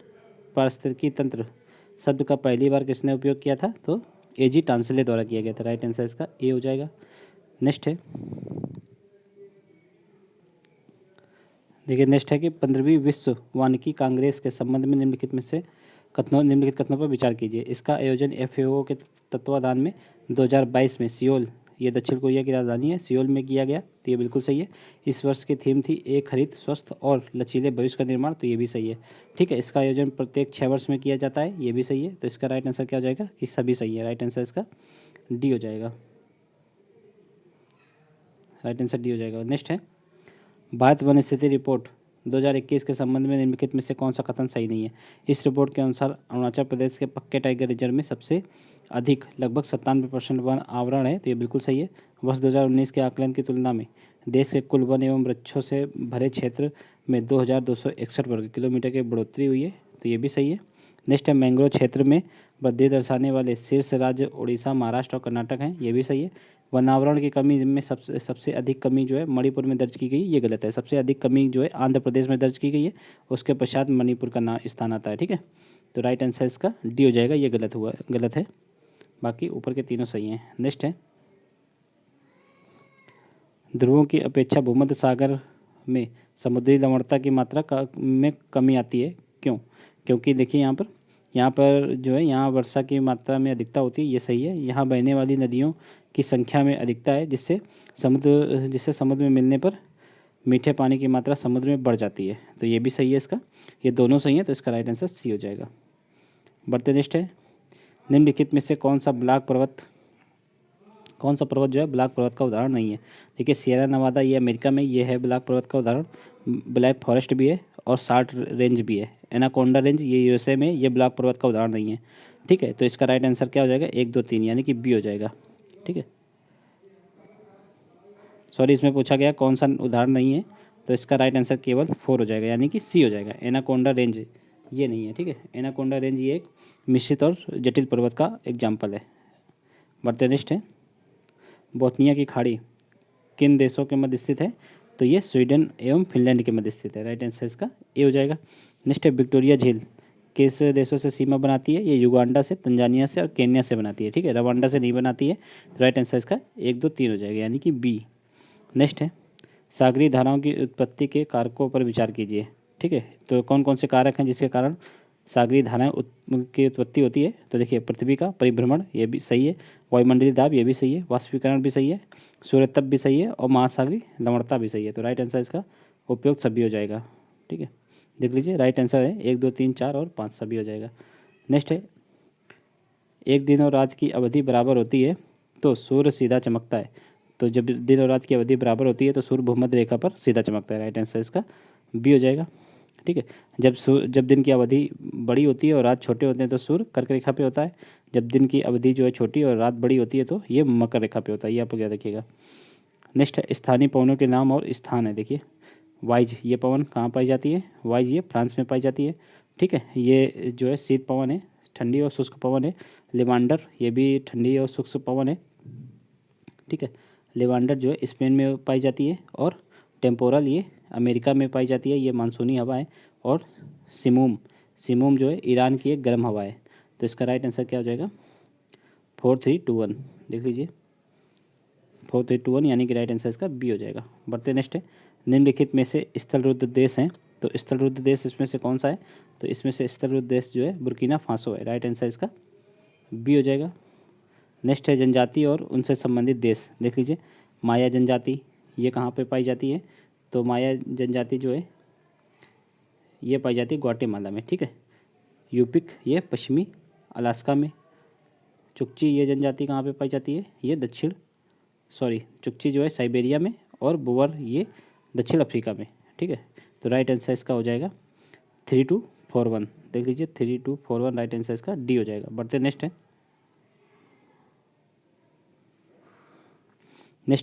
पारिस्थितिकी तंत्र शब्द का पहली बार किसने उपयोग किया था, तो एजी टांसले द्वारा किया गया था, राइट आंसर इसका ए हो जाएगा। नेक्स्ट है, देखिए नेक्स्ट है कि 15वीं विश्व वानिकी कांग्रेस के संबंध में निम्नलिखित कथनों पर विचार कीजिए। इसका आयोजन FAO के तत्वाधान में 2022 में सियोल, ये दक्षिण कोरिया की राजधानी है, सियोल में किया गया, तो ये बिल्कुल सही है। इस वर्ष की थीम थी एक हरित, स्वस्थ और लचीले भविष्य का निर्माण, तो ये भी सही है, ठीक है। इसका आयोजन प्रत्येक 6 वर्ष में किया जाता है, ये भी सही है। तो इसका राइट आंसर क्या हो जाएगा कि सभी सही है, राइट आंसर इसका डी हो जाएगा, राइट आंसर डी हो जाएगा। नेक्स्ट है, भारत वन स्थिति रिपोर्ट 2021 के संबंध में निम्नलिखित में से कौन सा कथन सही नहीं है। इस रिपोर्ट के अनुसार अरुणाचल प्रदेश के पक्के टाइगर रिजर्व में सबसे अधिक लगभग 97% वन आवरण है, तो ये बिल्कुल सही है। वर्ष 2019 के आकलन की तुलना में देश के कुल वन एवं वृक्षों से भरे क्षेत्र में 2261 वर्ग किलोमीटर की बढ़ोतरी हुई है, तो ये भी सही है। नेक्स्ट है, मैंग्रोव क्षेत्र में वृद्धि दर्शाने वाले शीर्ष राज्य उड़ीसा, महाराष्ट्र और कर्नाटक हैं, ये भी सही है। वनावरण की कमी में सबसे अधिक कमी जो है मणिपुर में दर्ज की गई, ये गलत है। सबसे अधिक कमी जो है आंध्र प्रदेश में दर्ज की गई है, उसके पश्चात मणिपुर का स्थान आता है, ठीक है। तो राइट आंसर इसका डी हो जाएगा, ये गलत है, बाकी ऊपर के तीनों सही हैं। नेक्स्ट है, ध्रुवों की अपेक्षा भूमध्य सागर में समुद्री लवणता की मात्रा में कमी आती है, क्यों। क्योंकि देखिए यहाँ पर जो है यहाँ वर्षा की मात्रा में अधिकता होती है, ये सही है। यहाँ बहने वाली नदियों की संख्या में अधिकता है, जिससे समुद्र में मिलने पर मीठे पानी की मात्रा समुद्र में बढ़ जाती है, तो ये भी सही है इसका, ये दोनों सही है, तो इसका राइट आंसर सी हो जाएगा। बढ़ते नेक्स्ट है, निम्नलिखित में से कौन सा पर्वत जो है ब्लैक पर्वत का उदाहरण नहीं है। देखिए सियरा नवादा ये अमेरिका में, ये है ब्लैक पर्वत का उदाहरण। ब्लैक फॉरेस्ट भी है और साल्ट रेंज भी है। एनाकोंडा रेंज ये USA में, ये ब्लैक पर्वत का उदाहरण नहीं है, ठीक है। तो इसका राइट आंसर क्या हो जाएगा, 1, 2, 3, यानी कि बी हो जाएगा, ठीक है। सॉरी, इसमें पूछा गया कौन सा उदाहरण नहीं है, तो इसका राइट आंसर केवल 4 हो जाएगा, यानी कि सी हो जाएगा। एनाकोंडा रेंज ये नहीं है, ठीक है। एनाकोंडा रेंज ये एक मिश्रित और जटिल पर्वत का एग्जाम्पल है। बढ़ते नेक्स्ट है, बोस्निया की खाड़ी किन देशों के मध्य स्थित है, तो ये स्वीडन एवं फिनलैंड के मध्य स्थित है, राइट आंसर इसका ए हो जाएगा। नेक्स्ट है, विक्टोरिया झील किस देशों से सीमा बनाती है? ये युगांडा से, तंजानिया से और केन्या से बनाती है, ठीक है, रवांडा से नहीं बनाती है। तो राइट आंसर इसका 1, 2, 3 हो जाएगा, यानी कि बी। नेक्स्ट है, सागरी धाराओं की उत्पत्ति के कारकों पर विचार कीजिए, ठीक है। तो कौन कौन से कारक हैं जिसके कारण सागरी धाराएं की उत्पत्ति होती है? तो देखिए, पृथ्वी का परिभ्रमण, ये भी सही है। वायुमंडलीय दाब, ये भी सही है। वाष्पीकरण भी सही है। सूर्यतप भी सही है। और महासागरी लवणता भी सही है। तो राइट आंसर इसका उपयुक्त सभी हो जाएगा, ठीक है। देख लीजिए, राइट आंसर है 1, 2, 3, 4 और 5 सभी हो जाएगा। नेक्स्ट है, एक दिन और रात की अवधि बराबर होती है तो सूर्य सीधा चमकता है। तो जब दिन और रात की अवधि बराबर होती है तो सूर्य भूमध्य रेखा पर सीधा चमकता है। राइट आंसर इसका बी हो जाएगा, ठीक है। जब दिन की अवधि बड़ी होती है और रात छोटे होते हैं तो सूर्य कर्क रेखा पे होता है। जब दिन की अवधि जो है छोटी और रात बड़ी होती है तो ये मकर रेखा पे होता है। ये आप याद रखिएगा। नेक्स्ट है, स्थानीय पवनों के नाम और स्थान है। देखिए, वाइज, ये पवन कहाँ पाई जाती है? वाइज ये फ्रांस में पाई जाती है, ठीक है। ये जो है शीत पवन है, ठंडी और शुष्क पवन है। लिवांडर, ये भी ठंडी और शुष्क पवन है, ठीक है। लिवांडर जो है स्पेन में पाई जाती है। और टेम्पोरल ये अमेरिका में पाई जाती है, ये मानसूनी हवा है। और सिमूम, सिमूम जो है ईरान की एक गर्म हवा है। तो इसका राइट आंसर क्या हो जाएगा? 4, 3, 2, 1। देख लीजिए, 4, 3, 2, 1, यानी कि राइट आंसर इसका बी हो जाएगा। बढ़ते नेक्स्ट है, निम्नलिखित में से स्थलरुद्ध देश हैं। तो स्थलरुद्ध देश इसमें से कौन सा है? तो इसमें से स्थलरुद्ध देश जो है बुर्किना फासो है। राइट आंसर इसका बी हो जाएगा। नेक्स्ट है, जनजाति और उनसे संबंधित देश। देख लीजिए, माया जनजाति, ये कहाँ पे पाई जाती है? तो माया जनजाति जो है ये पाई जाती है ग्वाटेमाला में, ठीक है। यूपिक, ये पश्चिमी अलास्का में। चुकची, ये जनजाति कहाँ पे पाई जाती है? ये चुकची जो है साइबेरिया में। और बुवर, ये दक्षिण अफ्रीका में, ठीक है। तो राइट आंसर इसका हो जाएगा 3, 2, 4, 1। देख लीजिए, 3, 2, 4, 1, राइट आंसर इसका डी हो जाएगा। बढ़ते नेक्स्ट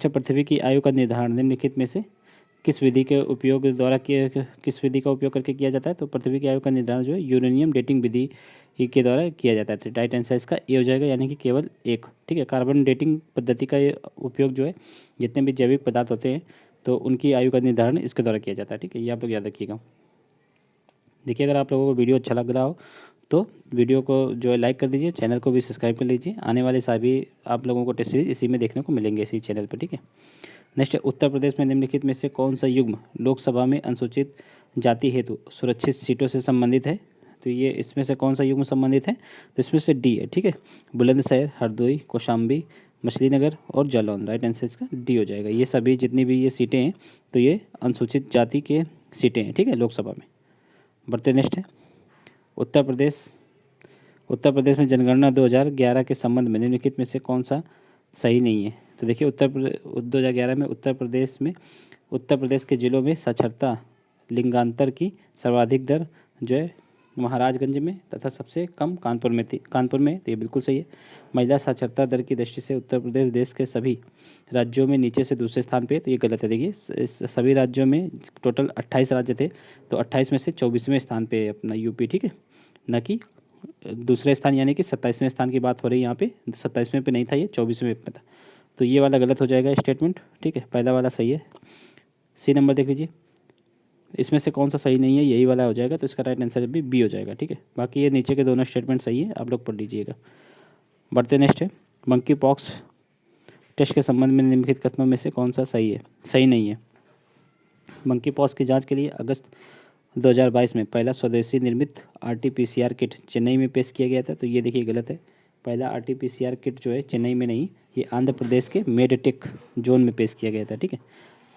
है, पृथ्वी की आयु का निर्धारण निम्नलिखित में से किस विधि के उपयोग द्वारा किस विधि का उपयोग करके किया जाता है? तो पृथ्वी की आयु का निर्धारण जो है यूरेनियम डेटिंग विधि के द्वारा किया जाता है। राइट आंसर इसका ए हो जाएगा, यानी कि केवल एक, ठीक है। कार्बन डेटिंग पद्धति का ये उपयोग जो है जितने भी जैविक पदार्थ होते हैं तो उनकी आयु का निर्धारण इसके द्वारा किया जाता है, ठीक है। ये आप लोग याद रखिएगा। देखिए, अगर आप लोगों को वीडियो अच्छा लग रहा हो तो वीडियो को जो है लाइक कर दीजिए, चैनल को भी सब्सक्राइब कर लीजिए। आने वाले सभी आप लोगों को टेस्ट सीरीज इसी में देखने को मिलेंगे, इसी चैनल पर, ठीक है। नेक्स्ट है, उत्तर प्रदेश में निम्नलिखित में से कौन सा युग्म लोकसभा में अनुसूचित जाति हेतु सुरक्षित सीटों से संबंधित है? तो ये इसमें से कौन सा युग्म संबंधित है? तो इसमें से डी है, ठीक है। बुलंदशहर, हरदोई, कौशाम्बी, मछलीनगर और जालौन। राइट आंसर इसका डी हो जाएगा। ये सभी जितनी भी ये सीटें हैं तो ये अनुसूचित जाति के सीटें हैं, ठीक है, लोकसभा में। बढ़ते नेक्स्ट है, उत्तर प्रदेश में जनगणना 2011 के संबंध में निम्नलिखित में से कौन सा सही नहीं है? तो देखिए, 2011 में उत्तर प्रदेश के जिलों में साक्षरता लिंगांतर की सर्वाधिक दर जो है महाराजगंज में तथा सबसे कम कानपुर में थी। कानपुर में, तो ये बिल्कुल सही है। महिला साक्षरता दर की दृष्टि से उत्तर प्रदेश देश के सभी राज्यों में नीचे से दूसरे स्थान पे, तो ये गलत है। देखिए, सभी राज्यों में टोटल 28 राज्य थे तो 28 में से 24वें स्थान पे अपना यूपी, ठीक है, न कि दूसरे स्थान, यानी कि 27वें स्थान की बात हो रही है यहाँ पे। 27वें पे नहीं था, ये 24वें पे था। तो ये वाला गलत हो जाएगा स्टेटमेंट, ठीक है। पहला वाला सही है। सी नंबर देख लीजिए, इसमें से कौन सा सही नहीं है? यही वाला हो जाएगा। तो इसका राइट आंसर भी बी हो जाएगा, ठीक है। बाकी ये नीचे के दोनों स्टेटमेंट सही है, आप लोग पढ़ लीजिएगा। बढ़ते नेक्स्ट है, मंकी पॉक्स टेस्ट के संबंध में निम्नलिखित कथनों में से कौन सा सही नहीं है? मंकी पॉक्स की जाँच के लिए अगस्त 2022 में पहला स्वदेशी निर्मित RT-PCR किट चेन्नई में पेश किया गया था। तो ये देखिए गलत है। पहला RT-PCR किट जो है चेन्नई में नहीं, ये आंध्र प्रदेश के मेडटेक जोन में पेश किया गया था, ठीक है।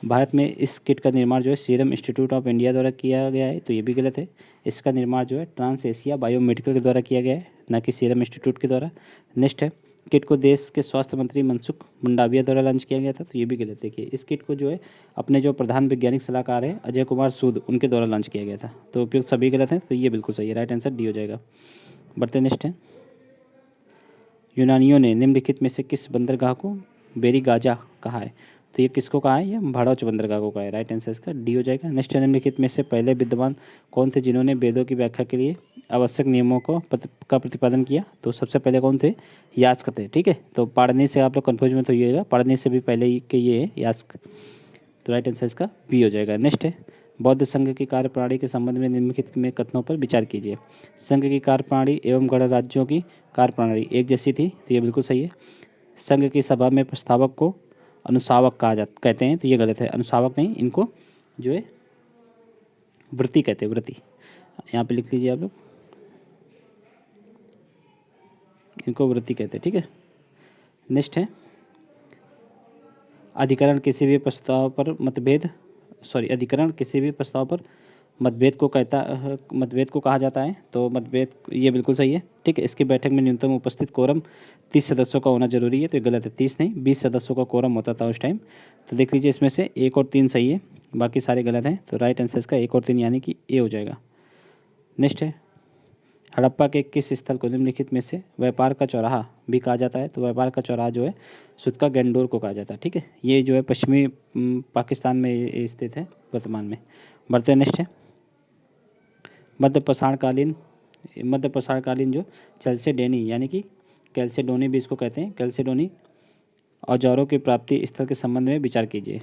भारत में इस किट का निर्माण जो है सीरम इंस्टीट्यूट ऑफ इंडिया द्वारा किया गया है। तो ये भी गलत है। इसका निर्माण जो है ट्रांस एशिया बायोमेडिकल के द्वारा किया गया है, न कि सीरम इंस्टीट्यूट के द्वारा। नेक्स्ट है, किट को देश के स्वास्थ्य मंत्री मनसुख मंडाविया द्वारा लॉन्च किया गया था। तो ये भी गलत है। कि इस किट को जो है अपने जो प्रधान वैज्ञानिक सलाहकार है अजय कुमार सूद, उनके द्वारा लॉन्च किया गया था। तो उपयुक्त सभी गलत हैं, तो ये बिल्कुल सही है। राइट आंसर डी हो जाएगा। बढ़ते नेक्स्ट है, यूनानियों ने निम्नलिखित में से किस बंदरगाह को बेरीगाजा कहा है? तो ये किसको कहा है? ये भड़ौच बंदरगाह को कहा है। राइट आंसर इसका डी हो जाएगा। नेक्स्ट है, निम्नलिखित में से पहले विद्वान कौन थे जिन्होंने वेदों की व्याख्या के लिए आवश्यक नियमों का प्रतिपादन किया? तो सबसे पहले कौन थे? यास्क थे, ठीक है। तो पाणिनि से आप लोग कन्फ्यूज मत होइएगा, पाणिनि से भी पहले के ये है यास्क। तो राइट आंसर इसका बी हो जाएगा। नेक्स्ट है, बौद्ध संघ की कार्यप्रणाली के संबंध में निम्नलिखित में कथनों पर विचार कीजिए। संघ की कार्यप्रणाली एवं गणराज्यों की कार्यप्रणाली एक जैसी थी, तो ये बिल्कुल सही है। संघ की सभा में प्रस्तावक को अनुसावक कहते हैं, तो ये गलत है। अनुसावक नहीं, इनको जो है व्रती कहते हैं, व्रती। यहाँ पे लिख लीजिए आप लोग, इनको व्रती कहते हैं, ठीक है। नेक्स्ट है अधिकरण किसी भी प्रस्ताव पर मतभेद को कहा जाता है, तो मतभेद ये बिल्कुल सही है, ठीक है। इसकी बैठक में न्यूनतम उपस्थित कोरम 30 सदस्यों का होना जरूरी है, तो ये गलत है। 30 नहीं, 20 सदस्यों का कोरम होता था उस टाइम। तो देख लीजिए, इसमें से 1 और 3 सही है, बाकी सारे गलत हैं। तो राइट आंसर इसका 1 और 3 यानी कि ए हो जाएगा। नेक्स्ट है हड़प्पा के किस स्थल को निम्नलिखित में से व्यापार का चौराहा भी कहा जाता है, तो व्यापार का चौराहा जो है सुतका गैंडोर को कहा जाता है, ठीक है। ये जो है पश्चिमी पाकिस्तान में स्थित है वर्तमान में। बढ़ते नेक्स्ट है मध्य पाषाणकालीन जो चैल्सेडोनी यानी कि कैल्सेडोनी भी इसको कहते हैं, कैल्सेडोनी औजारों की प्राप्ति स्थल के संबंध में विचार कीजिए।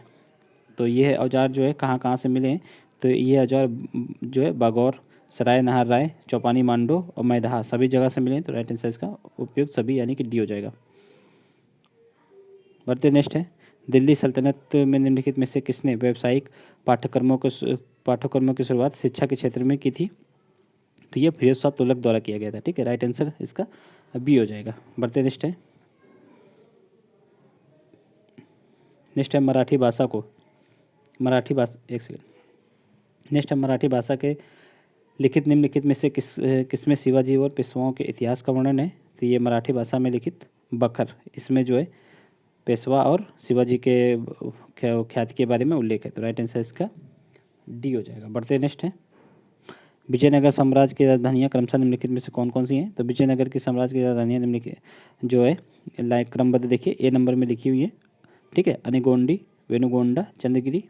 तो ये औजार जो है कहाँ कहाँ से मिले हैं, तो ये औजार जो है बागौर, सराय नहार राय, चौपानी मांडो और मैदहा सभी जगह से मिले हैं, तो राइट आंसर इसका उपयुक्त सभी यानी कि डी हो जाएगा। बढ़ते नेक्स्ट है दिल्ली सल्तनत में निम्नलिखित में से किसने व्यावसायिक पाठ्यक्रमों की शुरुआत शिक्षा के क्षेत्र में की थी, तो ये फिरोज शाह तुगलक द्वारा किया गया था, ठीक है। राइट आंसर इसका बी हो जाएगा। बढ़ते नेक्स्ट है मराठी भाषा के लिखित निम्नलिखित में से किसमें शिवाजी और पेशवाओं के इतिहास का वर्णन है, तो ये मराठी भाषा में लिखित बखर, इसमें जो है पेशवा और शिवाजी के ख्याति के बारे में उल्लेख है, तो राइट आंसर इसका डी हो जाएगा। बढ़ते नेक्स्ट है विजयनगर साम्राज्य की राजधानियाँ क्रमशः निम्नलिखित में से कौन कौन सी हैं, तो विजयनगर की साम्राज्य की राजधानियाँ निम्नलिखित जो है लाइक क्रमबद्ध देखिए, ए नंबर में लिखी हुई है, ठीक है। अनेगोंडी, वेनुगोंडा, चंद्रगिरी,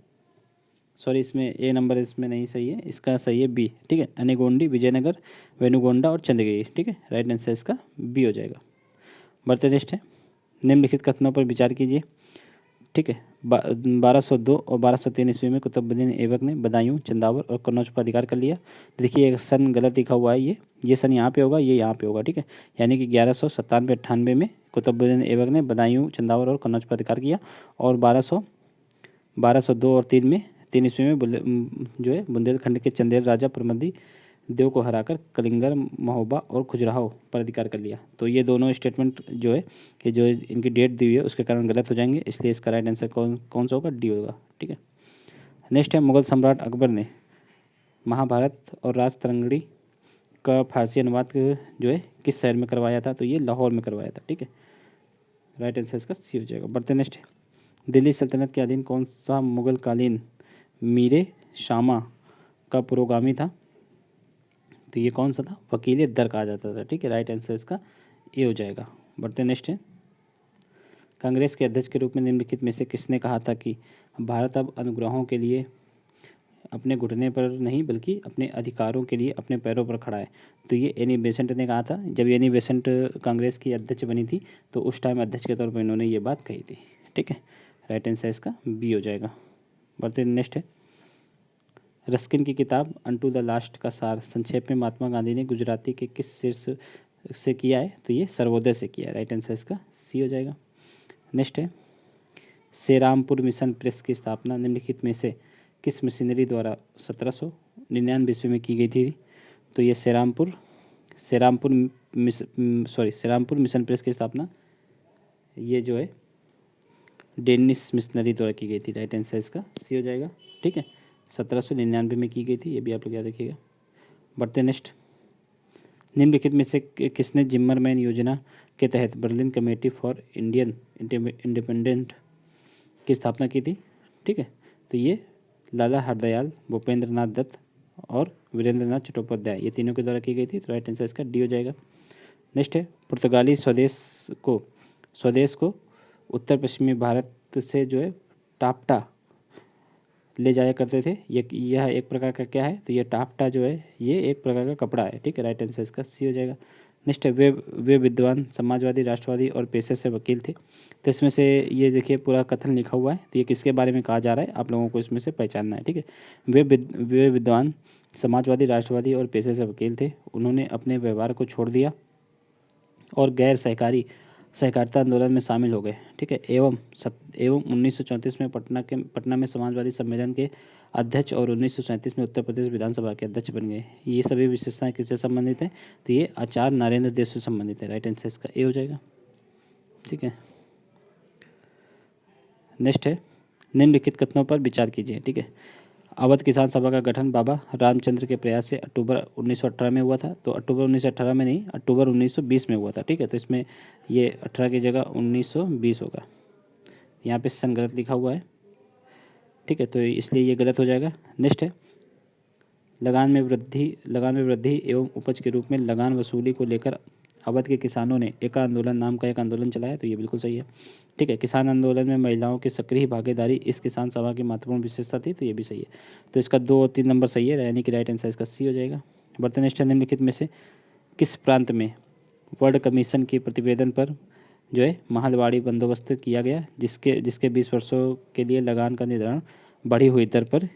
सॉरी इसमें ए नंबर इसमें नहीं सही है, इसका सही है बी, ठीक है। अनेगोंडी, विजयनगर, वेनुगोंडा और चंद्रगिरी, ठीक है। राइट आंसर इसका बी हो जाएगा। बढ़ते नेक्स्ट है निम्नलिखित कथनों पर विचार कीजिए, ठीक है। 1202 और 1203 ईस्वी में कुतुबुद्दीन ऐबक ने बदायूं, चंदावर और कन्नौज पर अधिकार कर लिया। देखिए एक सन गलत लिखा हुआ है, ये सन यहाँ पे होगा, ये यहाँ पे होगा, ठीक है। यानी कि 1197-98 में कुतुबुद्दीन ऐबक ने बदायूं, चंदावर और कन्नौज पर अधिकार किया, और 1202 और 3 ईस्वी में जो है बुंदेलखंड के चंदेल राजा प्रमदी देव को हराकर कलिंगर, महोबा और खजुराहो पर अधिकार कर लिया। तो ये दोनों स्टेटमेंट जो है कि जो इनकी डेट दी हुई है उसके कारण गलत हो जाएंगे, इसलिए इसका राइट आंसर कौन सा होगा, डी होगा, ठीक है। नेक्स्ट है मुगल सम्राट अकबर ने महाभारत और राजतरंगिणी का फारसी अनुवाद जो है किस शहर में करवाया था, तो ये लाहौर में करवाया था, ठीक है। राइट आंसर इसका सी हो जाएगा। बढ़ते नेक्स्ट है दिल्ली सल्तनत के अधीन कौन सा मुगल कालीन मीरे शामा का पुरोगामी था, तो ये कौन सा था, वकील दर कहा जाता था, ठीक है। राइट आंसर इसका ए हो जाएगा। बढ़ते नेक्स्ट है कांग्रेस के अध्यक्ष के रूप में निम्नलिखित में से किसने कहा था कि भारत अब अनुग्रहों के लिए अपने घुटने पर नहीं बल्कि अपने अधिकारों के लिए अपने पैरों पर खड़ा है, तो ये एनी बेसेंट ने कहा था। जब एनी बेसेंट कांग्रेस की अध्यक्ष बनी थी तो उस टाइम अध्यक्ष के तौर पर इन्होंने ये बात कही थी, ठीक है। राइट आंसर इसका बी हो जाएगा। बढ़ते नेक्स्ट है रस्किन की किताब अनटू द लास्ट का सार संक्षेप में महात्मा गांधी ने गुजराती के किस शीर्ष से किया है, तो ये सर्वोदय से किया है। राइट आंसर इसका सी हो जाएगा। नेक्स्ट है श्रीरामपुर मिशन प्रेस की स्थापना निम्नलिखित में से किस मशीनरी द्वारा 1799 ईस्वी में की गई थी, तो ये श्रीरामपुर मिशन प्रेस की स्थापना ये जो है डेनिस मिशनरी द्वारा की गई थी। राइट आंसर इसका सी हो जाएगा, ठीक है। 1799 में की गई थी, ये भी आप लोग याद रखिएगा। बढ़ते नेक्स्ट निम्नलिखित में से किसने जिम्मरमैन योजना के तहत Berlin committee for Indian independent की स्थापना की थी, ठीक है। तो ये लाला हरदयाल, भूपेंद्र नाथ दत्त और वीरेंद्र नाथ चट्टोपाध्याय, ये तीनों के द्वारा की गई थी, तो राइट आंसर इसका डी हो जाएगा। नेक्स्ट है पुर्तगाली स्वदेश को उत्तर पश्चिमी भारत से जो है टापटा ले जाया करते थे। यह एक प्रकार का क्या है, तो ये टापटा जो है ये एक प्रकार का कपड़ा है, ठीक है। राइट आंसर इसका सी हो जाएगा। नेक्स्ट है वे विद्वान, समाजवादी, राष्ट्रवादी और पेशे से वकील थे। तो इसमें से ये देखिए पूरा कथन लिखा हुआ है, तो ये किसके बारे में कहा जा रहा है आप लोगों को इसमें से पहचानना है। ठीक है, वे विद्वान, समाजवादी, राष्ट्रवादी और पेशे से वकील थे। उन्होंने अपने व्यवहार को छोड़ दिया और गैर सहकारिता आंदोलन में शामिल हो गए। ठीक है, एवं 1934 में पटना में समाजवादी सम्मेलन के अध्यक्ष और 1937 में उत्तर प्रदेश विधानसभा के अध्यक्ष बन गए। ये सभी विशेषताएं किससे संबंधित हैं? तो ये आचार्य नरेंद्र देव से संबंधित है। राइट आंसर इसका ए हो जाएगा। ठीक है, नेक्स्ट है निम्नलिखित कथनों पर विचार कीजिए। ठीक है, अवध किसान सभा का गठन बाबा रामचंद्र के प्रयास से अक्टूबर 1918 में हुआ था। तो अक्टूबर 1918 में नहीं, अक्टूबर 1920 में हुआ था। ठीक है, तो इसमें ये 18 की जगह 1920 होगा। यहाँ पे सन गलत लिखा हुआ है। ठीक है, तो इसलिए ये गलत हो जाएगा। नेक्स्ट है लगान में वृद्धि एवं उपज के रूप में लगान वसूली को लेकर अवध के किसानों ने एक आंदोलन नाम का एक आंदोलन चलाया। तो ये बिल्कुल सही है। ठीक है, किसान आंदोलन में महिलाओं की सक्रिय भागीदारी इस किसान सभा की महत्वपूर्ण विशेषता थी। तो ये भी सही है। तो इसका 2 और 3 नंबर सही है, यानी कि राइट आंसर इसका सी हो जाएगा। बढ़ते नेक्स्ट है निम्नलिखित में से किस प्रांत में वर्ल्ड कमीशन के प्रतिवेदन पर जो है महलवाड़ी बंदोबस्त किया गया, जिसके 20 वर्षों के लिए लगान का निर्धारण बढ़ी हुई दर पर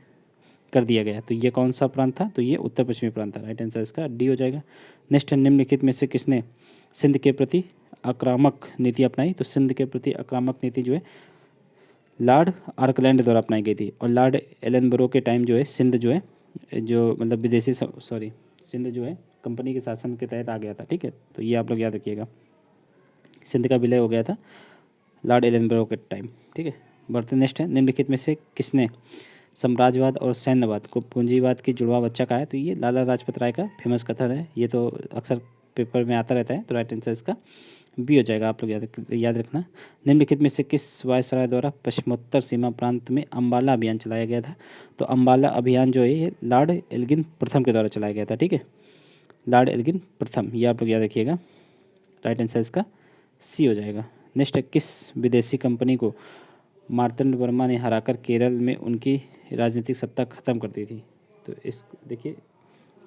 कर दिया गया। तो ये कौन सा प्रांत था? तो ये उत्तर पश्चिमी प्रांत था। राइट आंसर इसका डी हो जाएगा। नेक्स्ट निम्नलिखित में से किसने सिंध के प्रति आक्रामक नीति अपनाई? तो सिंध के प्रति आक्रामक नीति जो है लॉर्ड आर्कलैंड द्वारा अपनाई गई थी। और लॉर्ड एलनबरो के टाइम जो है सिंध जो है जो मतलब सिंध जो है कंपनी के शासन के तहत आ गया था। ठीक है, तो ये आप लोग याद रखिएगा, सिंध का विलय हो गया था लॉर्ड एलनबरो के टाइम। ठीक है, बढ़ते नेक्स्ट है निम्नलिखित में से किसने साम्राज्यवाद और सैन्यवाद को पूंजीवाद की जुड़वा बच्चा कहा है? तो ये लाला लाजपत राय का फेमस कथन है। ये तो अक्सर पेपर में आता रहता है। तो राइट आंसर इसका बी हो जाएगा। आप लोग याद रखना। निम्नलिखित में से किस वायसराय द्वारा पश्चिमोत्तर सीमा प्रांत में अम्बाला अभियान चलाया गया था? तो अम्बाला अभियान जो है ये लॉर्ड एल्गिन प्रथम के द्वारा चलाया गया था। ठीक है, लॉर्ड एल्गिन प्रथम, ये आप लोग याद रखिएगा। राइट आंसर इसका सी हो जाएगा। नेक्स्ट है किस विदेशी कंपनी को मार्तंड वर्मा ने हराकर केरल में उनकी राजनीतिक सत्ता खत्म कर दी थी? तो इस देखिए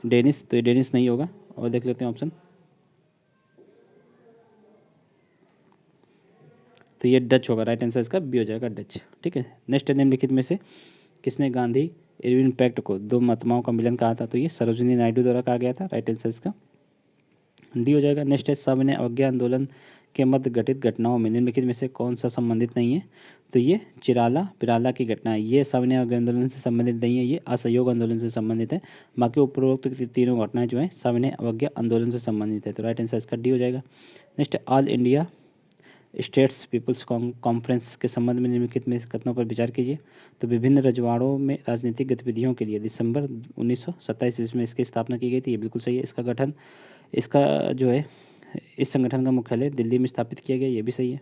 डेनिस, तो ये डेनिस नहीं होगा। और देख लेते हैं ऑप्शन, तो ये डच होगा। राइट आंसर इसका बी हो जाएगा, डच। ठीक है, नेक्स्ट निम्नलिखित में से किसने गांधी इरविन पैक्ट को दो महात्माओं का मिलन कहा था? तो ये सरोजिनी नायडू द्वारा कहा गया था। राइट आंसर इसका डी हो जाएगा। नेक्स्ट है सविनय अवज्ञा आंदोलन के मध्य घटित घटनाओं में निम्नलिखित में से कौन सा संबंधित नहीं है? तो ये चिराला पिराला की घटना है। ये सविनय अवज्ञा आंदोलन से संबंधित नहीं है, ये असहयोग आंदोलन से संबंधित है। बाकी उपरोक्त तीनों घटनाएं जो है सविनय अवज्ञा आंदोलन से संबंधित है। तो राइट आंसर इसका डी हो जाएगा। Next all India states people's conference के संबंध में निम्नलिखित में कथनों पर विचार कीजिए। तो विभिन्न रजवाड़ों में राजनीतिक गतिविधियों के लिए दिसंबर 1927 ईस्वी में इसकी स्थापना की गई थी। ये बिल्कुल सही है। इसका जो है इस संगठन का मुख्यालय दिल्ली में स्थापित किया गया, ये भी सही है।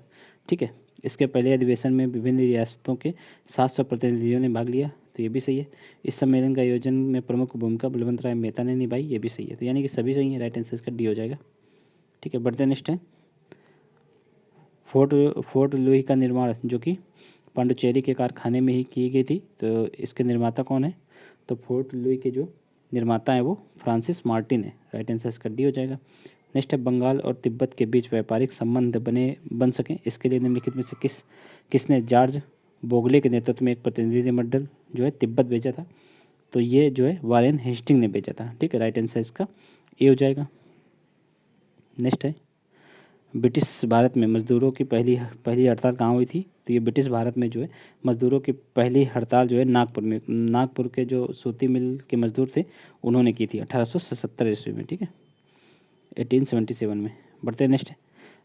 ठीक है, इसके पहले अधिवेशन में विभिन्न रियासतों के 700 प्रतिनिधियों ने भाग लिया। तो ये भी सही है। इस सम्मेलन का आयोजन में प्रमुख भूमिका बलवंत राय मेहता ने निभाई, ये भी सही है। तो यानी कि सभी सही है। राइट आंसर इसका डी हो जाएगा। ठीक है, बढ़ते नेक्स्ट है फोर्ट लुई का निर्माण जो कि पांडुचेरी के कारखाने में ही की गई थी। तो इसके निर्माता कौन है? तो फोर्ट लुई के जो निर्माता है वो फ्रांसिस मार्टिन है। राइट आंसर इसका डी हो जाएगा। नेक्स्ट है बंगाल और तिब्बत के बीच व्यापारिक संबंध बन सकें, इसके लिए निम्नलिखित में से किसने जॉर्ज बोगले के नेतृत्व में एक प्रतिनिधिमंडल जो है तिब्बत भेजा था? तो ये जो है वारेन हेस्टिंग ने भेजा था। ठीक है, राइट आंसर इसका ए हो जाएगा। नेक्स्ट है ब्रिटिश भारत में मजदूरों की पहली हड़ताल कहाँ हुई थी? तो ये ब्रिटिश भारत में जो है मजदूरों की पहली हड़ताल जो है नागपुर के जो सूती मिल के मजदूर थे उन्होंने की थी 1877 ईस्वी में। ठीक है, 1877 में। बढ़ते नेक्स्ट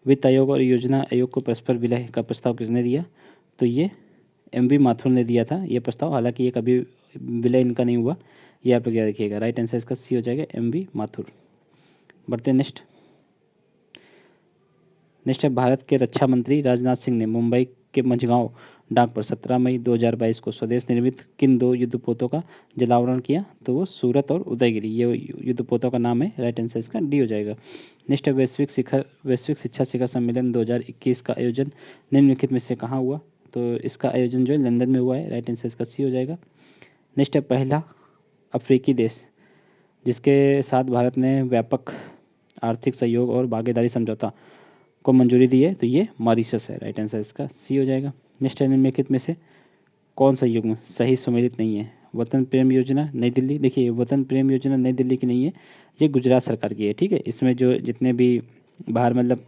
वित्त आयोग और योजना आयोग को परस्पर विलय का प्रस्ताव किसने दिया? तो ये MV माथुर ने दिया था ये प्रस्ताव। हालांकि ये कभी विलय इनका नहीं हुआ, ये आप लोग याद रखिएगा। राइट आंसर इसका सी हो जाएगा, MV माथुर। बढ़ते नेक्स्ट है भारत के रक्षा मंत्री राजनाथ सिंह ने मुंबई के मझगांव डाक पर 17 मई 2022 को स्वदेश निर्मित किन 2 युद्धपोतों का जलावरण किया? तो वो सूरत और उदयगिरी, ये युद्धपोतों का नाम है। राइट आंसर इसका डी हो जाएगा। नेक्स्ट है वैश्विक शिक्षा शिखर सम्मेलन 2021 का आयोजन निम्नलिखित में से कहाँ हुआ? तो इसका आयोजन जो है लंदन में हुआ है। राइट आंसर इसका सी हो जाएगा। नेक्स्ट है पहला अफ्रीकी देश जिसके साथ भारत ने व्यापक आर्थिक सहयोग और भागीदारी समझौता को मंजूरी दी है, तो ये मॉरिशस है। राइट आंसर इसका सी हो जाएगा। नेक्स्ट है, निम्नलिखित में से कौन सा युग्म सही सुमेलित नहीं है? वतन प्रेम योजना नई दिल्ली, देखिए वतन प्रेम योजना नई दिल्ली की नहीं है, ये गुजरात सरकार की है। ठीक है, इसमें जो जितने भी बाहर मतलब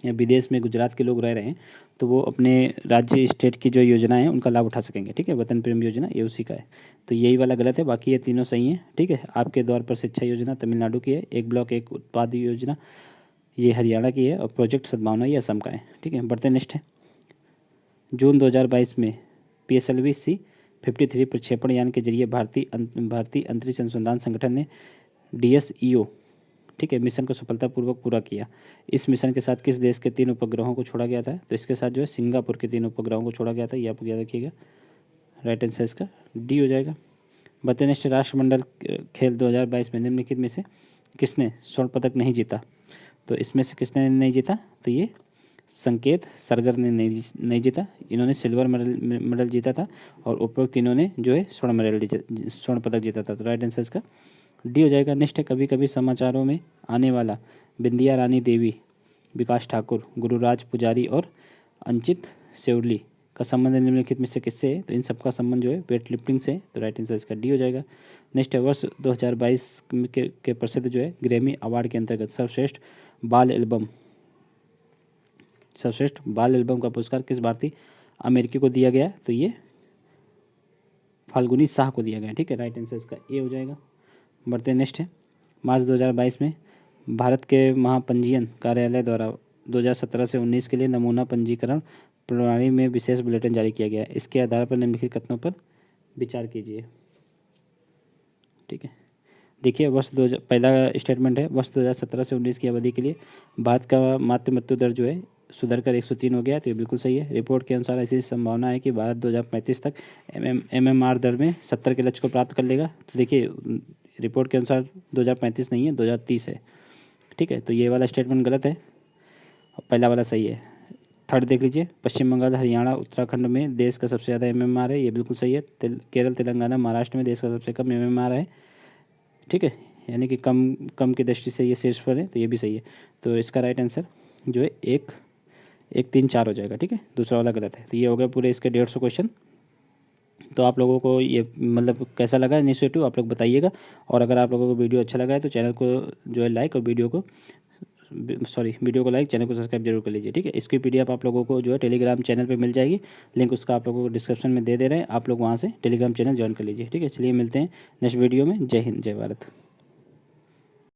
या विदेश में गुजरात के लोग रह रहे हैं तो वो अपने राज्य स्टेट की जो योजना है उनका लाभ उठा सकेंगे। ठीक है, वतन प्रेम योजना ये उसी का है, तो यही वाला गलत है, बाकी ये तीनों सही हैं। ठीक है, आपके द्वार पर शिक्षा योजना तमिलनाडु की है, एक ब्लॉक एक उत्पाद योजना ये हरियाणा की है, और प्रोजेक्ट सद्भावना ये असम का है। ठीक है, बढ़ते नेक्स्ट है। जून 2022 में PSLV-C 53 प्रक्षेपण यान के जरिए भारतीय अंतरिक्ष अनुसंधान संगठन ने DSEO ठीक है मिशन को सफलतापूर्वक पूरा किया। इस मिशन के साथ किस देश के 3 उपग्रहों को छोड़ा गया था? तो इसके साथ जो है सिंगापुर के 3 उपग्रहों को छोड़ा गया था, ये आप याद रखिएगा। राइट आंसर इसका डी हो जाएगा। बताइए नेक्स्ट, राष्ट्रमंडल खेल 2022 में निम्नलिखित में से किसने स्वर्ण पदक नहीं जीता? तो इसमें से किसने नहीं जीता? तो ये संकेत सरगर ने नहीं जीता, इन्होंने सिल्वर मेडल जीता था, और उपरोक्त तीनों ने जो है स्वर्ण पदक जीता था। तो राइट आंसर इसका डी हो जाएगा। नेक्स्ट है, कभी कभी समाचारों में आने वाला बिंदिया रानी देवी, विकास ठाकुर, गुरुराज पुजारी और अंचित सेवली का संबंध निम्नलिखित में से किससे है? तो इन सबका संबंध जो है वेट लिफ्टिंग से, तो राइट आंसर इसका डी हो जाएगा। नेक्स्ट है, वर्ष 2022 के प्रसिद्ध जो है ग्रैमी अवार्ड के अंतर्गत सर्वश्रेष्ठ बाल एल्बम का पुरस्कार किस भारतीय अमेरिकी को दिया गया? तो ये फाल्गुनी शाह को दिया गया। ठीक है, राइट आंसर इसका ए हो जाएगा। बढ़ते नेक्स्ट है, मार्च 2022 में भारत के महापंजीयन कार्यालय द्वारा 2017 से 19 के लिए नमूना पंजीकरण प्रणाली में विशेष बुलेटिन जारी किया गया। इसके आधार पर निम्नलिखित कथनों पर विचार कीजिए। ठीक है, देखिए पहला स्टेटमेंट है, वर्ष 2017 से 19 की अवधि के लिए भारत का मातृ मृत्यु दर जो है सुधरकर 103 हो गया, तो ये बिल्कुल सही है। रिपोर्ट के अनुसार ऐसी संभावना है कि भारत 2035 तक MMR दर में 70 के लक्ष्य को प्राप्त कर लेगा। तो देखिए रिपोर्ट के अनुसार 2035 नहीं है, 2030 है। ठीक है, तो ये वाला स्टेटमेंट गलत है, पहला वाला सही है। थर्ड देख लीजिए, पश्चिम बंगाल, हरियाणा, उत्तराखंड में देश का सबसे ज़्यादा MMR है, ये बिल्कुल सही है। केरल, तेलंगाना, महाराष्ट्र में देश का सबसे कम MMR है। ठीक है, यानी कि कम की दृष्टि से ये शीर्ष पर है, तो ये भी सही है। तो इसका राइट आंसर जो है 1-3-4 हो जाएगा। ठीक है, दूसरा वाला गलत है। तो ये हो गया पूरे इसके 150 क्वेश्चन। तो आप लोगों को ये मतलब कैसा लगा इनिशिएटिव आप लोग बताइएगा, और अगर आप लोगों को वीडियो अच्छा लगा है तो चैनल को जो है लाइक, और वीडियो को लाइक, चैनल को सब्सक्राइब जरूर कर लीजिए। ठीक है, इसकी PDF आप लोगों को जो है टेलीग्राम चैनल पे मिल जाएगी, लिंक उसका आप लोगों को डिस्क्रिप्शन में दे रहे हैं, आप लोग वहाँ से टेलीग्राम चैनल ज्वाइन कर लीजिए। ठीक है, चलिए मिलते हैं नेक्स्ट वीडियो में। जय हिंद, जय भारत।